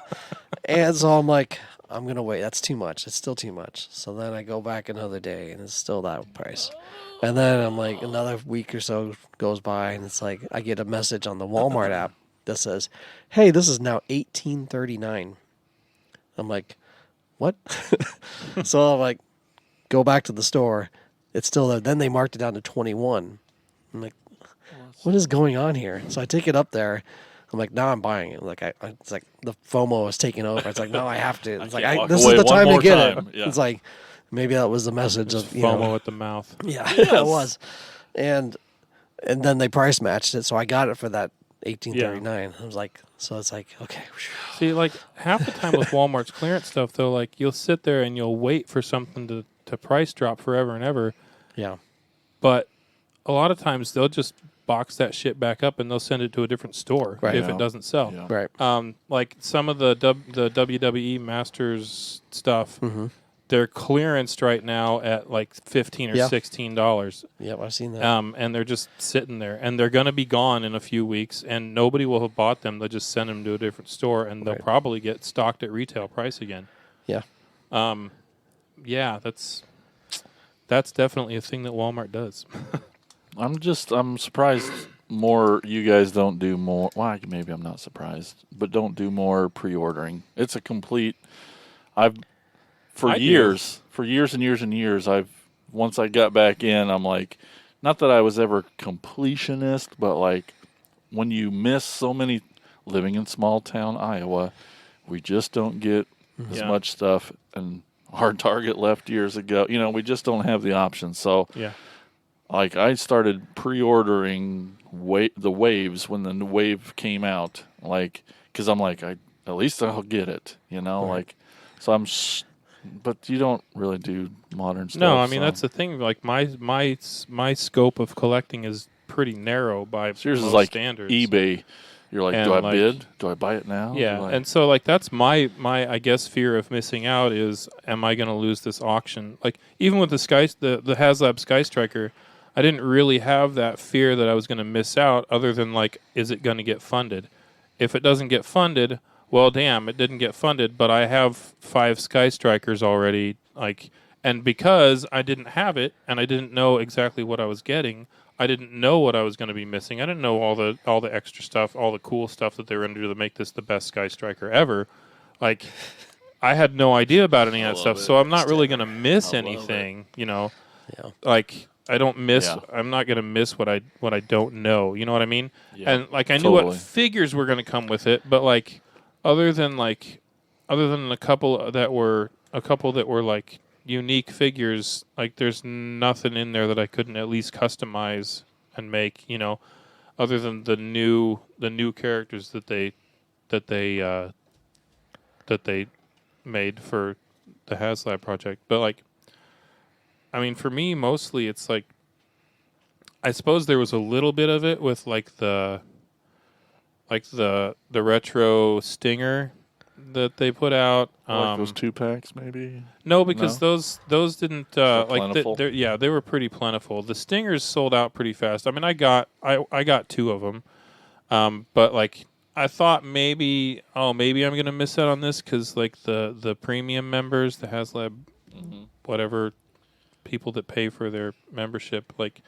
And so I'm like, I'm gonna wait. That's too much. It's still too much. So then I go back another day, and it's still that price. And then I'm like, another week or so goes by, and it's like I get a message on the Walmart app that says, "Hey, this is now $18.39." I'm like, "What?" So I'm like, go back to the store. It's still there. Then they marked it down to 21. I'm like, what is going on here? So I take it up there. I'm like, now I'm buying it. Like it's like the FOMO is taking over. It's like, no, I have to. It's like this is the time to get it. Yeah. It's like maybe that was the message of FOMO at the mouth. Yeah, it was. And then they price matched it, so I got it for that $18.39. I was like, so it's like, okay. See, like half the time with Walmart's clearance stuff, though, like you'll sit there and you'll wait for something to price drop forever and ever. Yeah. But a lot of times they'll just box that shit back up and they'll send it to a different store if it doesn't sell. Yeah. Right. Like some of the WWE Masters stuff, they're clearanced right now at like $15 or $16. Yep, I've seen that. And they're just sitting there, and they're going to be gone in a few weeks, and nobody will have bought them. They'll just send them to a different store, and they'll probably get stocked at retail price again. Yeah. Yeah, that's definitely a thing that Walmart does. I'm surprised more you guys don't do more. Well, maybe I'm not surprised, but don't do more pre-ordering. It's a complete. For years and years and years, once I got back in, I'm like, not that I was ever completionist, but like when you miss so many, living in small town Iowa, we just don't get as much stuff, and our Target left years ago. We just don't have the option. So like I started pre-ordering the waves when the new wave came out, like because I'm like, at least I'll get it, like so but you don't really do modern stuff. No, I mean that's the thing. Like my scope of collecting is pretty narrow by so yours most is like standards. eBay. You're like, do I bid? Do I buy it now? Yeah, like, and so like that's my I guess fear of missing out is, am I going to lose this auction? Like even with the HasLab Sky Striker, I didn't really have that fear that I was going to miss out, other than like, is it going to get funded? If it doesn't get funded, well, damn, it didn't get funded, but I have 5 Sky Strikers already, and because I didn't have it and I didn't know exactly what I was getting, I didn't know what I was going to be missing. I didn't know all the extra stuff, all the cool stuff that they were going to do to make this the best Sky Striker ever. Like, I had no idea about any of that stuff, so I'm not really going to miss anything, Yeah. Like, I don't miss. Yeah. I'm not going to miss what I don't know. You know what I mean? Yeah, and like I knew what figures were going to come with it, but like other than a couple that were like unique figures, like there's nothing in there that I couldn't at least customize and make. Other than the new characters that they made for the HasLab project, but like. I mean, for me, mostly it's like, I suppose there was a little bit of it with like the retro Stinger that they put out. Like those 2-packs, maybe. No, because those didn't they were pretty plentiful. The Stingers sold out pretty fast. I mean, I got 2 of them, but like I thought maybe I'm gonna miss out on this because like the premium members, the HasLab, whatever. People that pay for their membership, like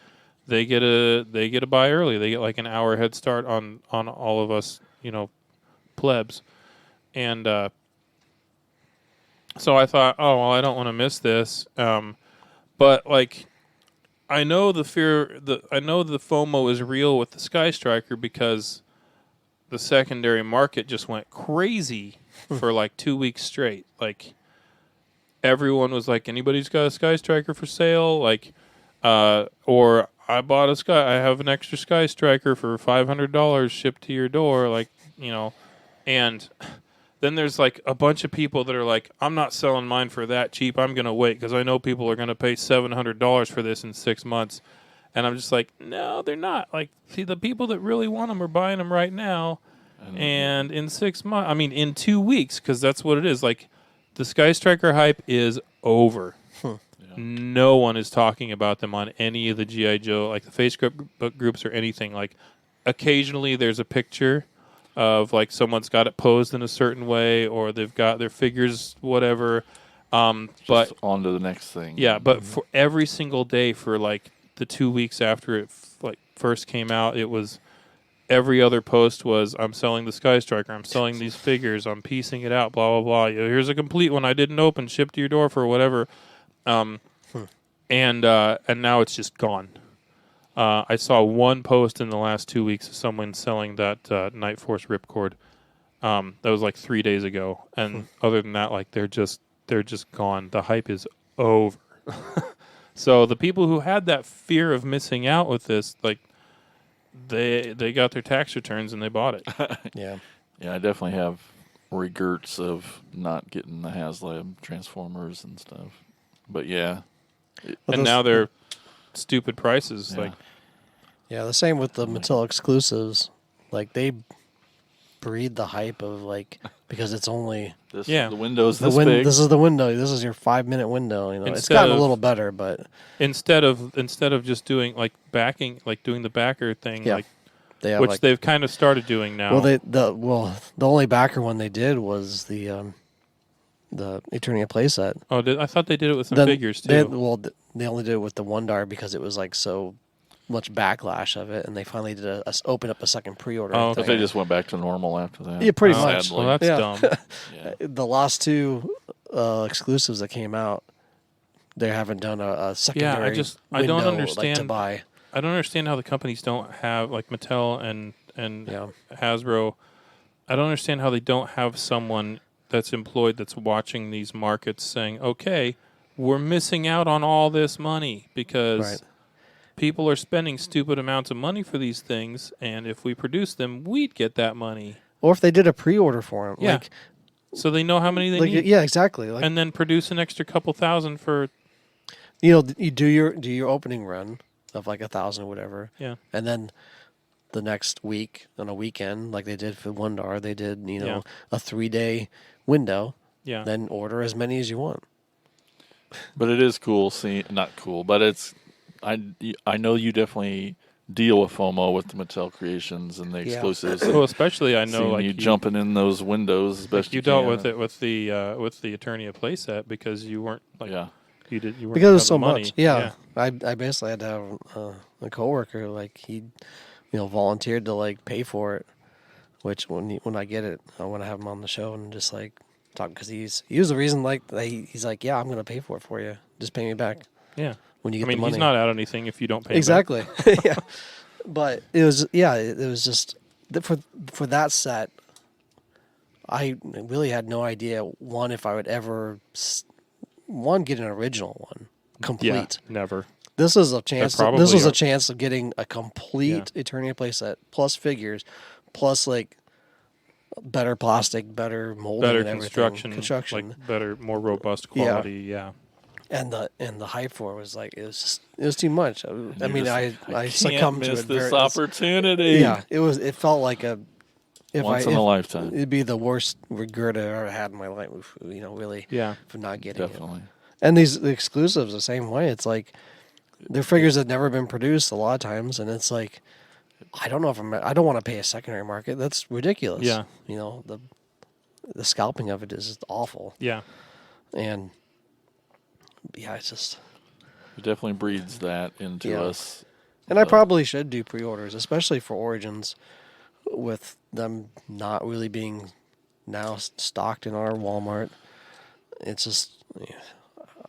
they get a buy early. They get like an hour head start on all of us, plebs. And so I thought, oh well, I don't want to miss this. But like I know the FOMO is real with the Sky Striker because the secondary market just went crazy for like 2 weeks straight. Like everyone was like, anybody's got a Sky Striker for sale? Like, or I bought I have an extra Sky Striker for $500 shipped to your door. Like, and then there's like a bunch of people that are like, I'm not selling mine for that cheap. I'm going to wait because I know people are going to pay $700 for this in 6 months. And I'm just like, no, they're not. Like, see, the people that really want them are buying them right now. And in 6 months, I mean, in 2 weeks, because that's what it is. Like, the Sky Striker hype is over. No one is talking about them on any of the G.I. Joe, like the Facebook groups or anything. Like, occasionally there's a picture of, like, someone's got it posed in a certain way, or they've got their figures, whatever. But on to the next thing. Yeah, but for every single day for, like, the 2 weeks after it first came out, it was every other post was, I'm selling the Sky Striker, I'm selling these figures, I'm piecing it out, blah, blah, blah. Here's a complete one I didn't open, shipped to your door for whatever. And now it's just gone. I saw one post in the last 2 weeks of someone selling that Night Force Ripcord. That was like 3 days ago. And other than that, like, they're just gone. The hype is over. So the people who had that fear of missing out with this, like, they got their tax returns and they bought it. Yeah. Yeah, I definitely have regrets of not getting the HasLab Transformers and stuff. But yeah. And now they're stupid prices. Yeah. Like, Yeah, the same with the Mattel exclusives. Like, they breed the hype of, like, because it's only The window's the this big. This is the window. This is your 5-minute window. You know, it's Instead gotten of- a little better, but instead of just doing like backing, like doing the backer thing, Yeah. like, they have, which like, they've kind of started doing now. well, the only backer one they did was the Eternia playset. I thought they did it with some Then figures too. they only did it with the Wondar because it was like so much backlash of it, and they finally did open up a second pre-order. Oh, But okay. they just went back to normal after that. Yeah, pretty much. Sadly. Well, that's Yeah. dumb. Yeah. The last two exclusives that came out, they haven't done a secondary. I don't window, understand. like, to buy. I don't understand how the companies don't have, like, Mattel and Yeah. Hasbro. I don't understand how they don't have someone that's employed that's watching these markets saying, okay, we're missing out on all this money because Right. people are spending stupid amounts of money for these things, and if we produce them, we'd get that money. Or if they did a pre-order for them, Yeah. like, So they know how many they like need, yeah, exactly. Like, and then produce an extra couple thousand for, you know, you do your opening run of like 1,000 or whatever, yeah. and then the next week on a weekend, like they did for Wondar, they did Yeah. a 3-day window. Yeah. Then order as many as you want. But it is cool seeing, not cool, but it's, I know you definitely deal with FOMO with the Mattel creations and the Yeah. exclusives. Well, especially I know, Seeing like, you jumping in those windows as best like you you dealt can. with it with the Eternia playset because you weren't like Yeah. you weren't Because it's have so the money. much. Yeah. I basically had to have a coworker, like, he volunteered to, like, pay for it, which when I get it, I want to have him on the show and just, like, talk, because he was the reason, like, he's like, yeah, I'm going to pay for it for you. Just pay me back Yeah. when you I get mean, the money. he's not out anything if you don't pay him back. Exactly. Yeah. But it was just for that set, I really had no idea, one, if I would ever get an original one complete. Yeah, never. This is a chance. probably This was are- a chance of getting a complete Eternia playset plus figures, plus, like, better plastic, better molding, Better and everything. construction, like better, more robust quality. Yeah. And the hype for it was like it was too much. I You're mean, just, I can't succumbed to miss it. this very, opportunity. Yeah, it felt like Once in a lifetime. It'd be the worst regret I ever had in my life. Really. Yeah. For not getting it. Definitely. And the exclusives the same way. It's like they're figures that never been produced a lot of times, and it's like I don't know if I don't want to pay a secondary market. That's ridiculous. Yeah. The scalping of it is just awful. Yeah. And yeah, it's just. It definitely breeds that into Yeah. us. And I probably should do pre-orders, especially for Origins, with them not really being now stocked in our Walmart. It's just,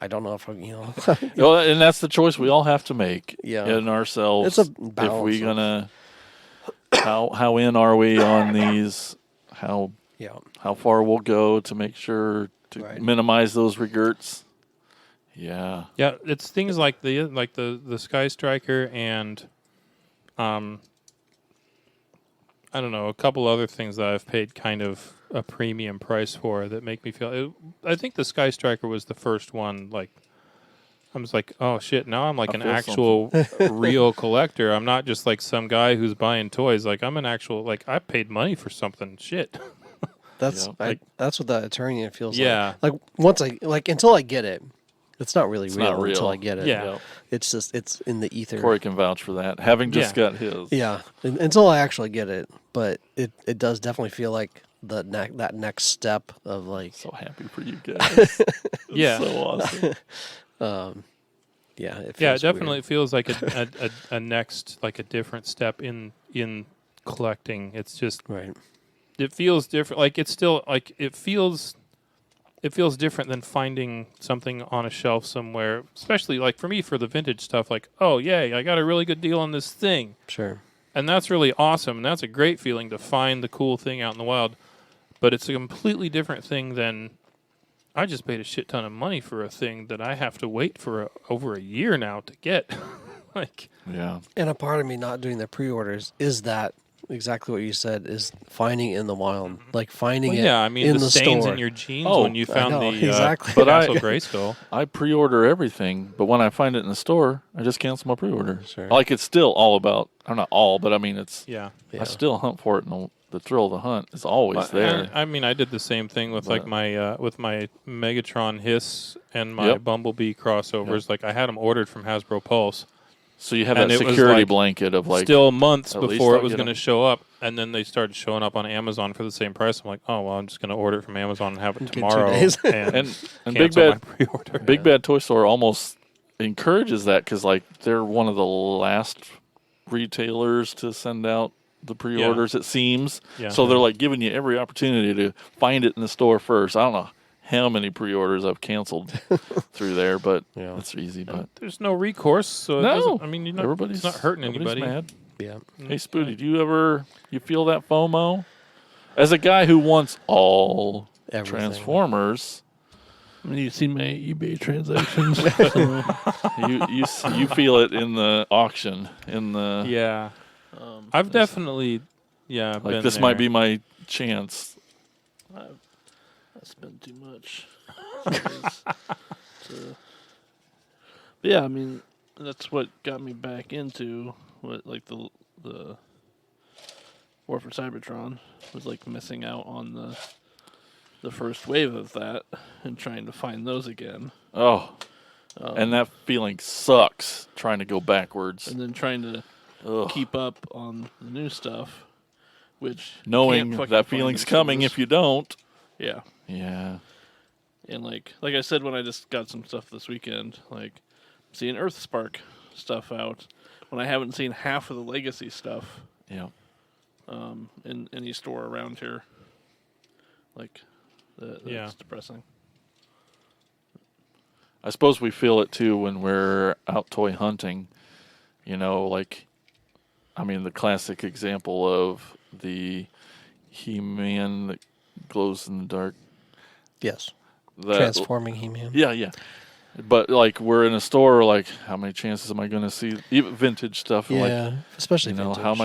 I don't know if Well, and that's the choice we all have to make Yeah. in ourselves. It's a if balance we of- gonna how in are we on these? How yeah, far we'll go to make sure to Right. minimize those regrets. Yeah. Yeah, it's things like the Sky Striker and I don't know, a couple other things that I've paid kind of a premium price for that make me feel. I think the Sky Striker was the first one. Like, I was like, oh shit! Now I'm like I an feel actual real collector. I'm not just like some guy who's buying toys. Like, I'm an actual I paid money for something. Shit. That's Yeah. that's what that Eternian feels Yeah. like. Like once until I get it, it's not really It's real, not real. until I get it. Yeah. Yep. It's just it's in the ether. Corey can vouch for that. Having just got his. Yeah, until I actually get it, but it does definitely feel like that next step of like. So happy for you guys. Yeah. So awesome. Yeah, it feels Yeah, it definitely weird. feels like a next, like a different step in collecting. It's just Right. it feels different. Like it's still like it feels different than finding something on a shelf somewhere. Especially like for me for the vintage stuff. Like, oh yay, I got a really good deal on this thing, Sure. and that's really awesome. And that's a great feeling to find the cool thing out in the wild. But it's a completely different thing than I just paid a shit ton of money for a thing that I have to wait for over a year now to get. Like, Yeah. And a part of me not doing the pre-orders is that exactly what you said is finding it in the wild, like finding it. yeah, I mean in the stains store. in your jeans Oh, when you I found know, the exactly. But Castle Grayskull. I pre-order everything, but when I find it in the store, I just cancel my pre-order. Sure. Like it's still all about, or not all, but I mean it's. Yeah. Yeah. I still hunt for it, and the thrill of the hunt is always there. I mean, I did the same thing with like But- my Megatron Hiss and my Yep. Bumblebee crossovers. Yep. Like I had them ordered from Hasbro Pulse. So you have And that it was security like blanket of like still months at least before I'll it was get going to 'em. show up, and then they started showing up on Amazon for the same price. I'm like, oh well, I'm just going to order it from Amazon and have it Get 2 tomorrow. days. and Big cancel Bad my pre-order. Big Bad Toy Store almost encourages that because like they're one of the last retailers to send out the pre-orders. It seems Yeah. so they're like giving you every opportunity to find it in the store first. I don't know how many pre-orders I've canceled through there, but Yeah. it's easy. But There's no recourse, so it no, doesn't, I mean, everybody's it's not hurting nobody's anybody. Mad. Yeah. Hey, Spooty, do you feel that FOMO? As a guy who wants all Everything. Transformers, I mean, you see my eBay transactions. So, you feel it in the auction, in the Yeah, I've definitely, like been this there. might be my chance. I spend too much. Yeah, I mean, that's what got me back into what like the War for Cybertron was like missing out on the first wave of that and trying to find those again. Oh, and that feeling sucks. Trying to go backwards, And then trying to Ugh. keep up on the new stuff, which you knowing can't fucking that find feeling's in coming stores. if you don't. Yeah. Yeah, And like I said, when I just got some stuff this weekend, like seeing Earthspark stuff out, when I haven't seen half of the Legacy stuff yeah. in any store around here, like that's Yeah. depressing. I suppose we feel it too when we're out toy hunting. You know, like, I mean, the classic example of the He-Man that glows in the dark. Yes. That, Transforming He-Man. Yeah, yeah. But like, we're in a store. Like, how many chances am I going to see even vintage stuff? Yeah, Like, especially you know, vintage. how am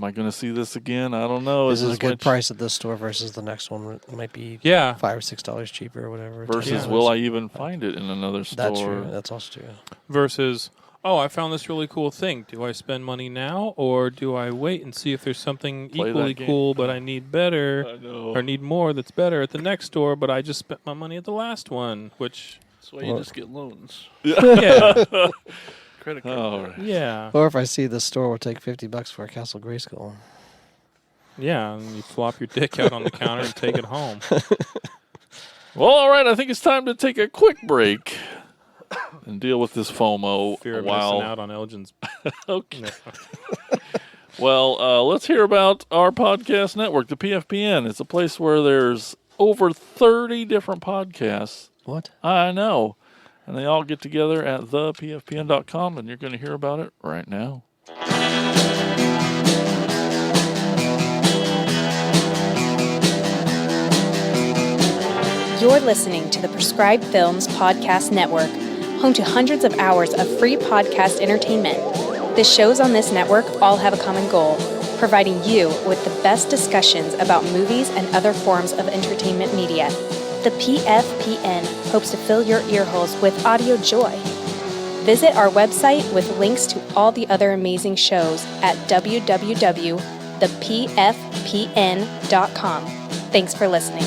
I gonna see this again? I don't know. Is it a this good much- price at this store versus the next one? It might be Yeah, $5 or $6 cheaper or whatever. Versus, $10. will I even find it in another store? That's true. That's also true. versus, oh, I found this really cool thing. Do I spend money now, or do I wait and see if there's something Play that equally game. cool, but I need better, I know. or need more that's better at the next store, but I just spent my money at the last one, which, That's why you just get loans, yeah, credit card. Oh, debt. yeah, Or if I see the store will take $50 for a Castle Grayskull. yeah, and you flop your dick out on the counter and take it home. Well, all right. I think it's time to take a quick break and deal with this FOMO. Fear of while missing out on Elgin's. okay. No. Well, let's hear about our podcast network, the PFPN. It's a place where there's over 30 different podcasts. What? I know. And they all get together at thepfpn.com, and you're going to hear about it right now. You're listening to the Prescribed Films Podcast Network, home to hundreds of hours of free podcast entertainment. The shows on this network all have a common goal, providing you with the best discussions about movies and other forms of entertainment media. The PFPN hopes to fill your earholes with audio joy. Visit our website with links to all the other amazing shows at www.thepfpn.com. Thanks for listening.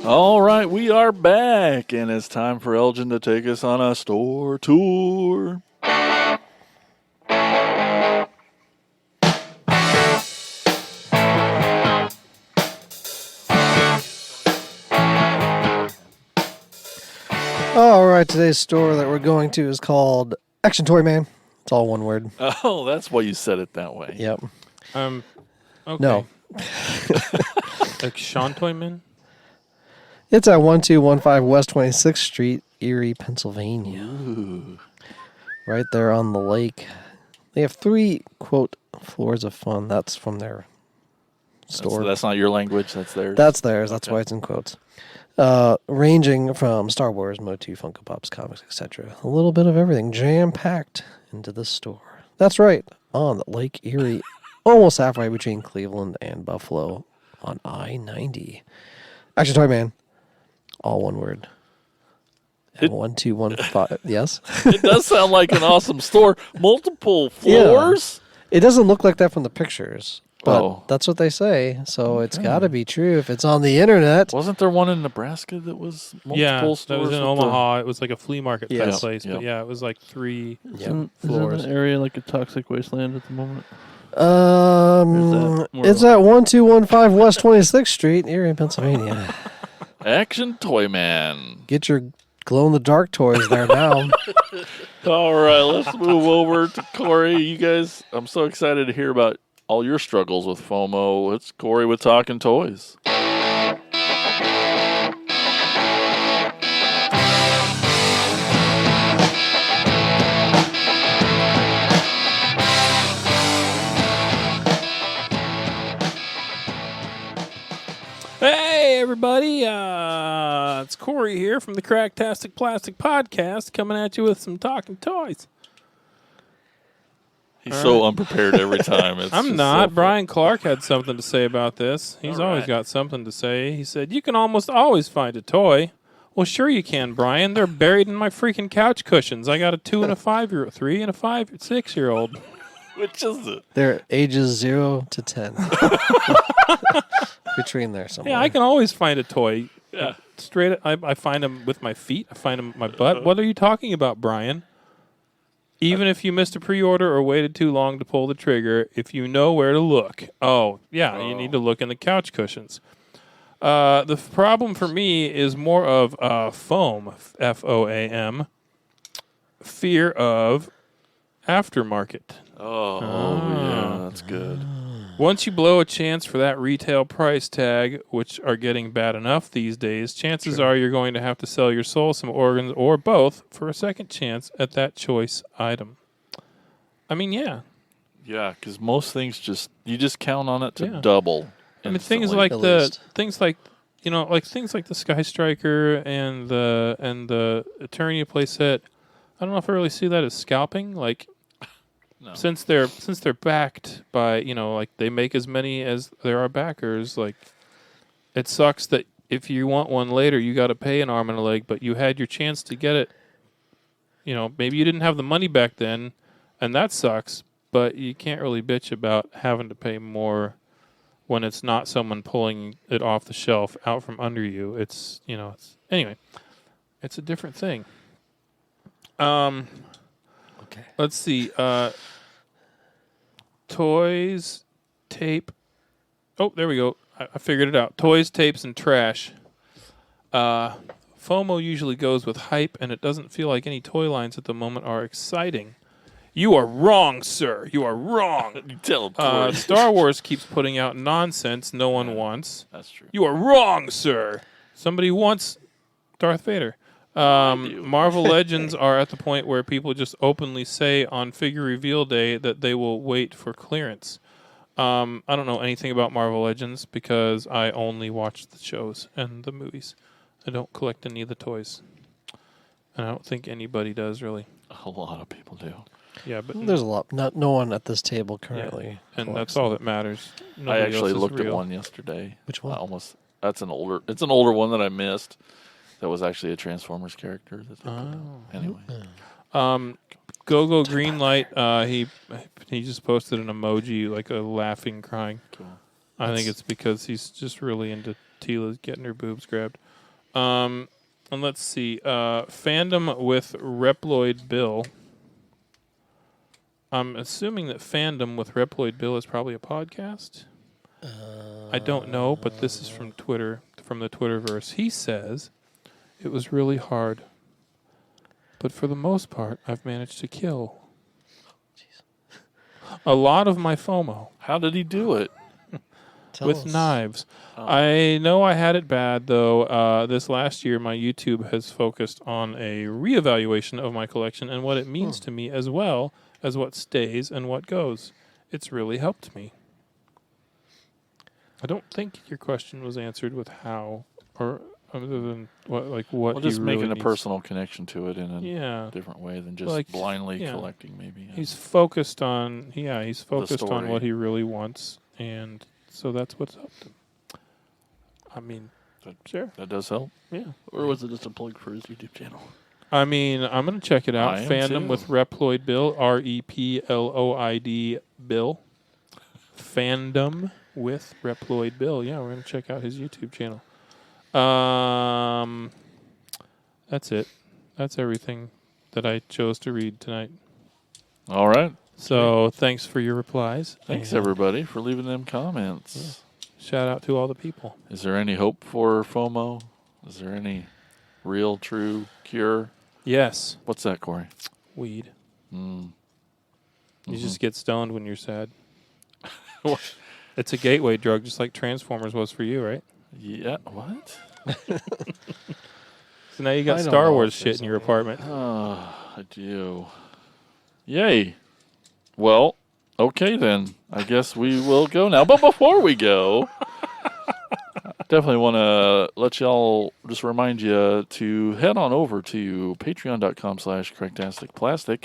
All right, we are back, and it's time for Elgin to take us on a store tour. All right, today's store that we're going to is called Actiontoyman. It's all one word. Oh, that's why you said it that way. Yep. Okay. No. Actiontoyman? It's at 1215 West 26th Street, Erie, Pennsylvania. Ooh. Right there on the lake. They have 3, quote, floors of fun. That's from their store. That's not your language, that's theirs? That's theirs. That's why it's in quotes. Ranging from Star Wars, Motu, Funko Pops, comics, etc. A little bit of everything jam-packed into the store. That's right, on Lake Erie, almost halfway between Cleveland and Buffalo on I-90. Actiontoyman, all one word. 1215. Yes? It does sound like an awesome store. Multiple floors? It doesn't look like that from the pictures. But Oh. that's what they say, so it's got to be true if it's on the internet. Wasn't there one in Nebraska that was multiple Yeah, stores? that was in with Omaha. It was like a flea market type Yes. place. Yep. But yeah, it was like 3 Isn't floors. the area like a toxic wasteland at the moment? more It's at 1215 West 26th Street, Erie, Pennsylvania. Action Toyman. Get your glow-in-the-dark toys there now. All right, let's move over to Corey. You guys, I'm so excited to hear about all your struggles with FOMO. It's Corey with Talking Toys. Hey, everybody. It's Corey here from the Cracktastic Plastic Podcast coming at you with some talking toys. He's so unprepared every time. It's I'm just not. so Brian Clark had something to say about this. He's All always right. got something to say. He said, "You can almost always find a toy." Well, sure you can, Brian. They're buried in my freaking couch cushions. I got a 2 and a 5-year-old, 3 and a 6-year-old. Which is it? They're ages 0 to 10. Between there somewhere. Yeah, I can always find a toy. Yeah. Straight, I find them with my feet. I find them with my butt. What are you talking about, Brian? Even if you missed a pre-order or waited too long to pull the trigger, if you know where to look. Oh, yeah, you need to look in the couch cushions. The problem for me is more of FOAM, F-O-A-M, fear of aftermarket. Oh, yeah, that's good. Once you blow a chance for that retail price tag, which are getting bad enough these days, chances are you're going to have to sell your soul, some organs, or both for a second chance at that choice item. I mean, yeah. Yeah, because most things you just count on it to Yeah. double. I mean, things instantly. like At the least. things like things like the Sky Striker and the Eternia playset. I don't know if I really see that as scalping. Like, No. since they're backed by like they make as many as there are backers. Like, it sucks that if you want one later, you got to pay an arm and a leg, but you had your chance to get it. Maybe you didn't have the money back then, and that sucks. But you can't really bitch about having to pay more when it's not someone pulling it off the shelf out from under you. It's anyway, it's a different thing. Okay. Let's see. Toys, tape. Oh, there we go. I figured it out. Toys, tapes, and trash. FOMO usually goes with hype, and it doesn't feel like any toy lines at the moment are exciting. You are wrong, sir. You are wrong. You tell him, Corey. Star Wars keeps putting out nonsense no one wants. That's true. You are wrong, sir. Somebody wants Darth Vader. Marvel Legends are at the point where people just openly say on figure reveal day that they will wait for clearance. I don't know anything about Marvel Legends because I only watch the shows and the movies. I don't collect any of the toys. And I don't think anybody does, really. A lot of people do. Yeah, but There's a lot. No one at this table yeah. currently. And collects that's all them. that matters. I Nobody actually else is looked at real. one yesterday. Which one? It's an older one that I missed. That was actually a Transformers character that they put out. Anyway. Go Greenlight. He just posted an emoji like a laughing, crying. Cool. I think it's because he's just really into Tila getting her boobs grabbed. And let's see. Fandom with Reploid Bill. I'm assuming that Fandom with Reploid Bill is probably a podcast. I don't know, but this is from Twitter, from the Twitterverse. He says, it was really hard. But for the most part, I've managed to kill a lot of my FOMO. How did he do it? Tell with us. knives. I know I had it bad, though. This last year, my YouTube has focused on a reevaluation of my collection and what it means to me, as well as what stays and what goes. It's really helped me. I don't think your question was answered with how, or other than what, like what. Well, just he making really a needs. personal connection to it in a Yeah. different way than just Like, blindly yeah. collecting, maybe. Yeah. He's focused on, he's focused on story. what he really wants, and so that's what's helped him. I mean, sure. That does help. Yeah. Or was it just a plug for his YouTube channel? I mean, I'm going to check it out. I am Fandom too. with Reploid Bill, Reploid Bill. Fandom with Reploid Bill. Yeah, we're going to check out his YouTube channel. That's it. That's everything that I chose to read tonight. All right. So thanks for your replies. Thanks, And everybody, for leaving them comments. shout out to all the people. Is there any hope for FOMO? Is there any real, true cure? Yes, What's that, Corey? weed. Mm. You just get stoned when you're sad. It's a gateway drug, just like Transformers was for you, right? Yeah. What? So now you I got don't Star know Wars if shit there's in your any. apartment. I do. Yay. Well, okay then. I guess we will go now. But before we go, I definitely want to let y'all just remind you to head on over to patreon.com/cracktasticplastic.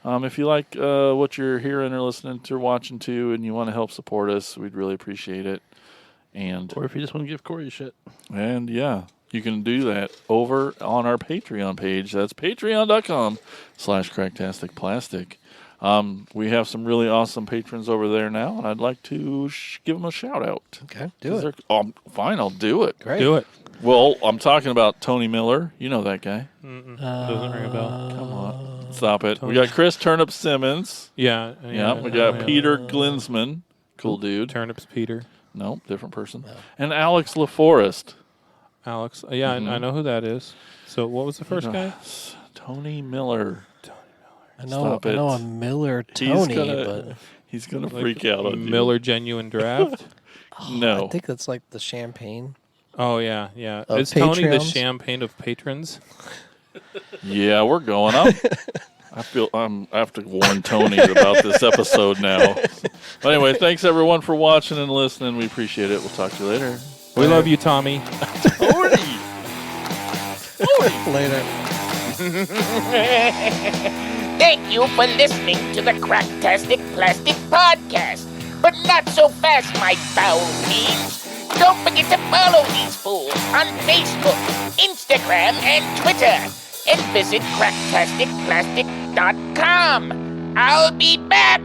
If you like what you're hearing or listening to or watching to and you want to help support us, we'd really appreciate it. And Or if you just want to give Corey shit. yeah, you can do that over on our Patreon page. That's patreon.com/cracktasticplastic. We have some really awesome patrons over there now, and I'd like to give them a shout out. Okay, do it. Fine, I'll do it. Great. Do it. Well, I'm talking about Tony Miller. You know that guy. Doesn't ring a bell. Come on. Stop it. Tony. We got Chris Turnip Simmons. Yeah. Yeah, we got Peter Glinsman. Cool dude. Turnips Peter. No, different person. And Alex LaForest. Alex. Yeah, I know who that is. So what was the first guy? Tony Miller. I know Stop it. a Miller Tony, but He's gonna freak out on Miller Genuine Draft. you. No. I think that's like the champagne. Oh, yeah, yeah. Of Is Tony the Patreons? champagne of patrons? Yeah, we're going up. I have to warn Tony about this episode now. But anyway, thanks everyone for watching and listening. We appreciate it. We'll talk to you later. We love you, Tommy. Later. Thank you for listening to the Cracktastic Plastic Podcast. But not so fast, my foul fiends. Don't forget to follow these fools on Facebook, Instagram, and Twitter. And visit cracktasticplastic.com. I'll be back.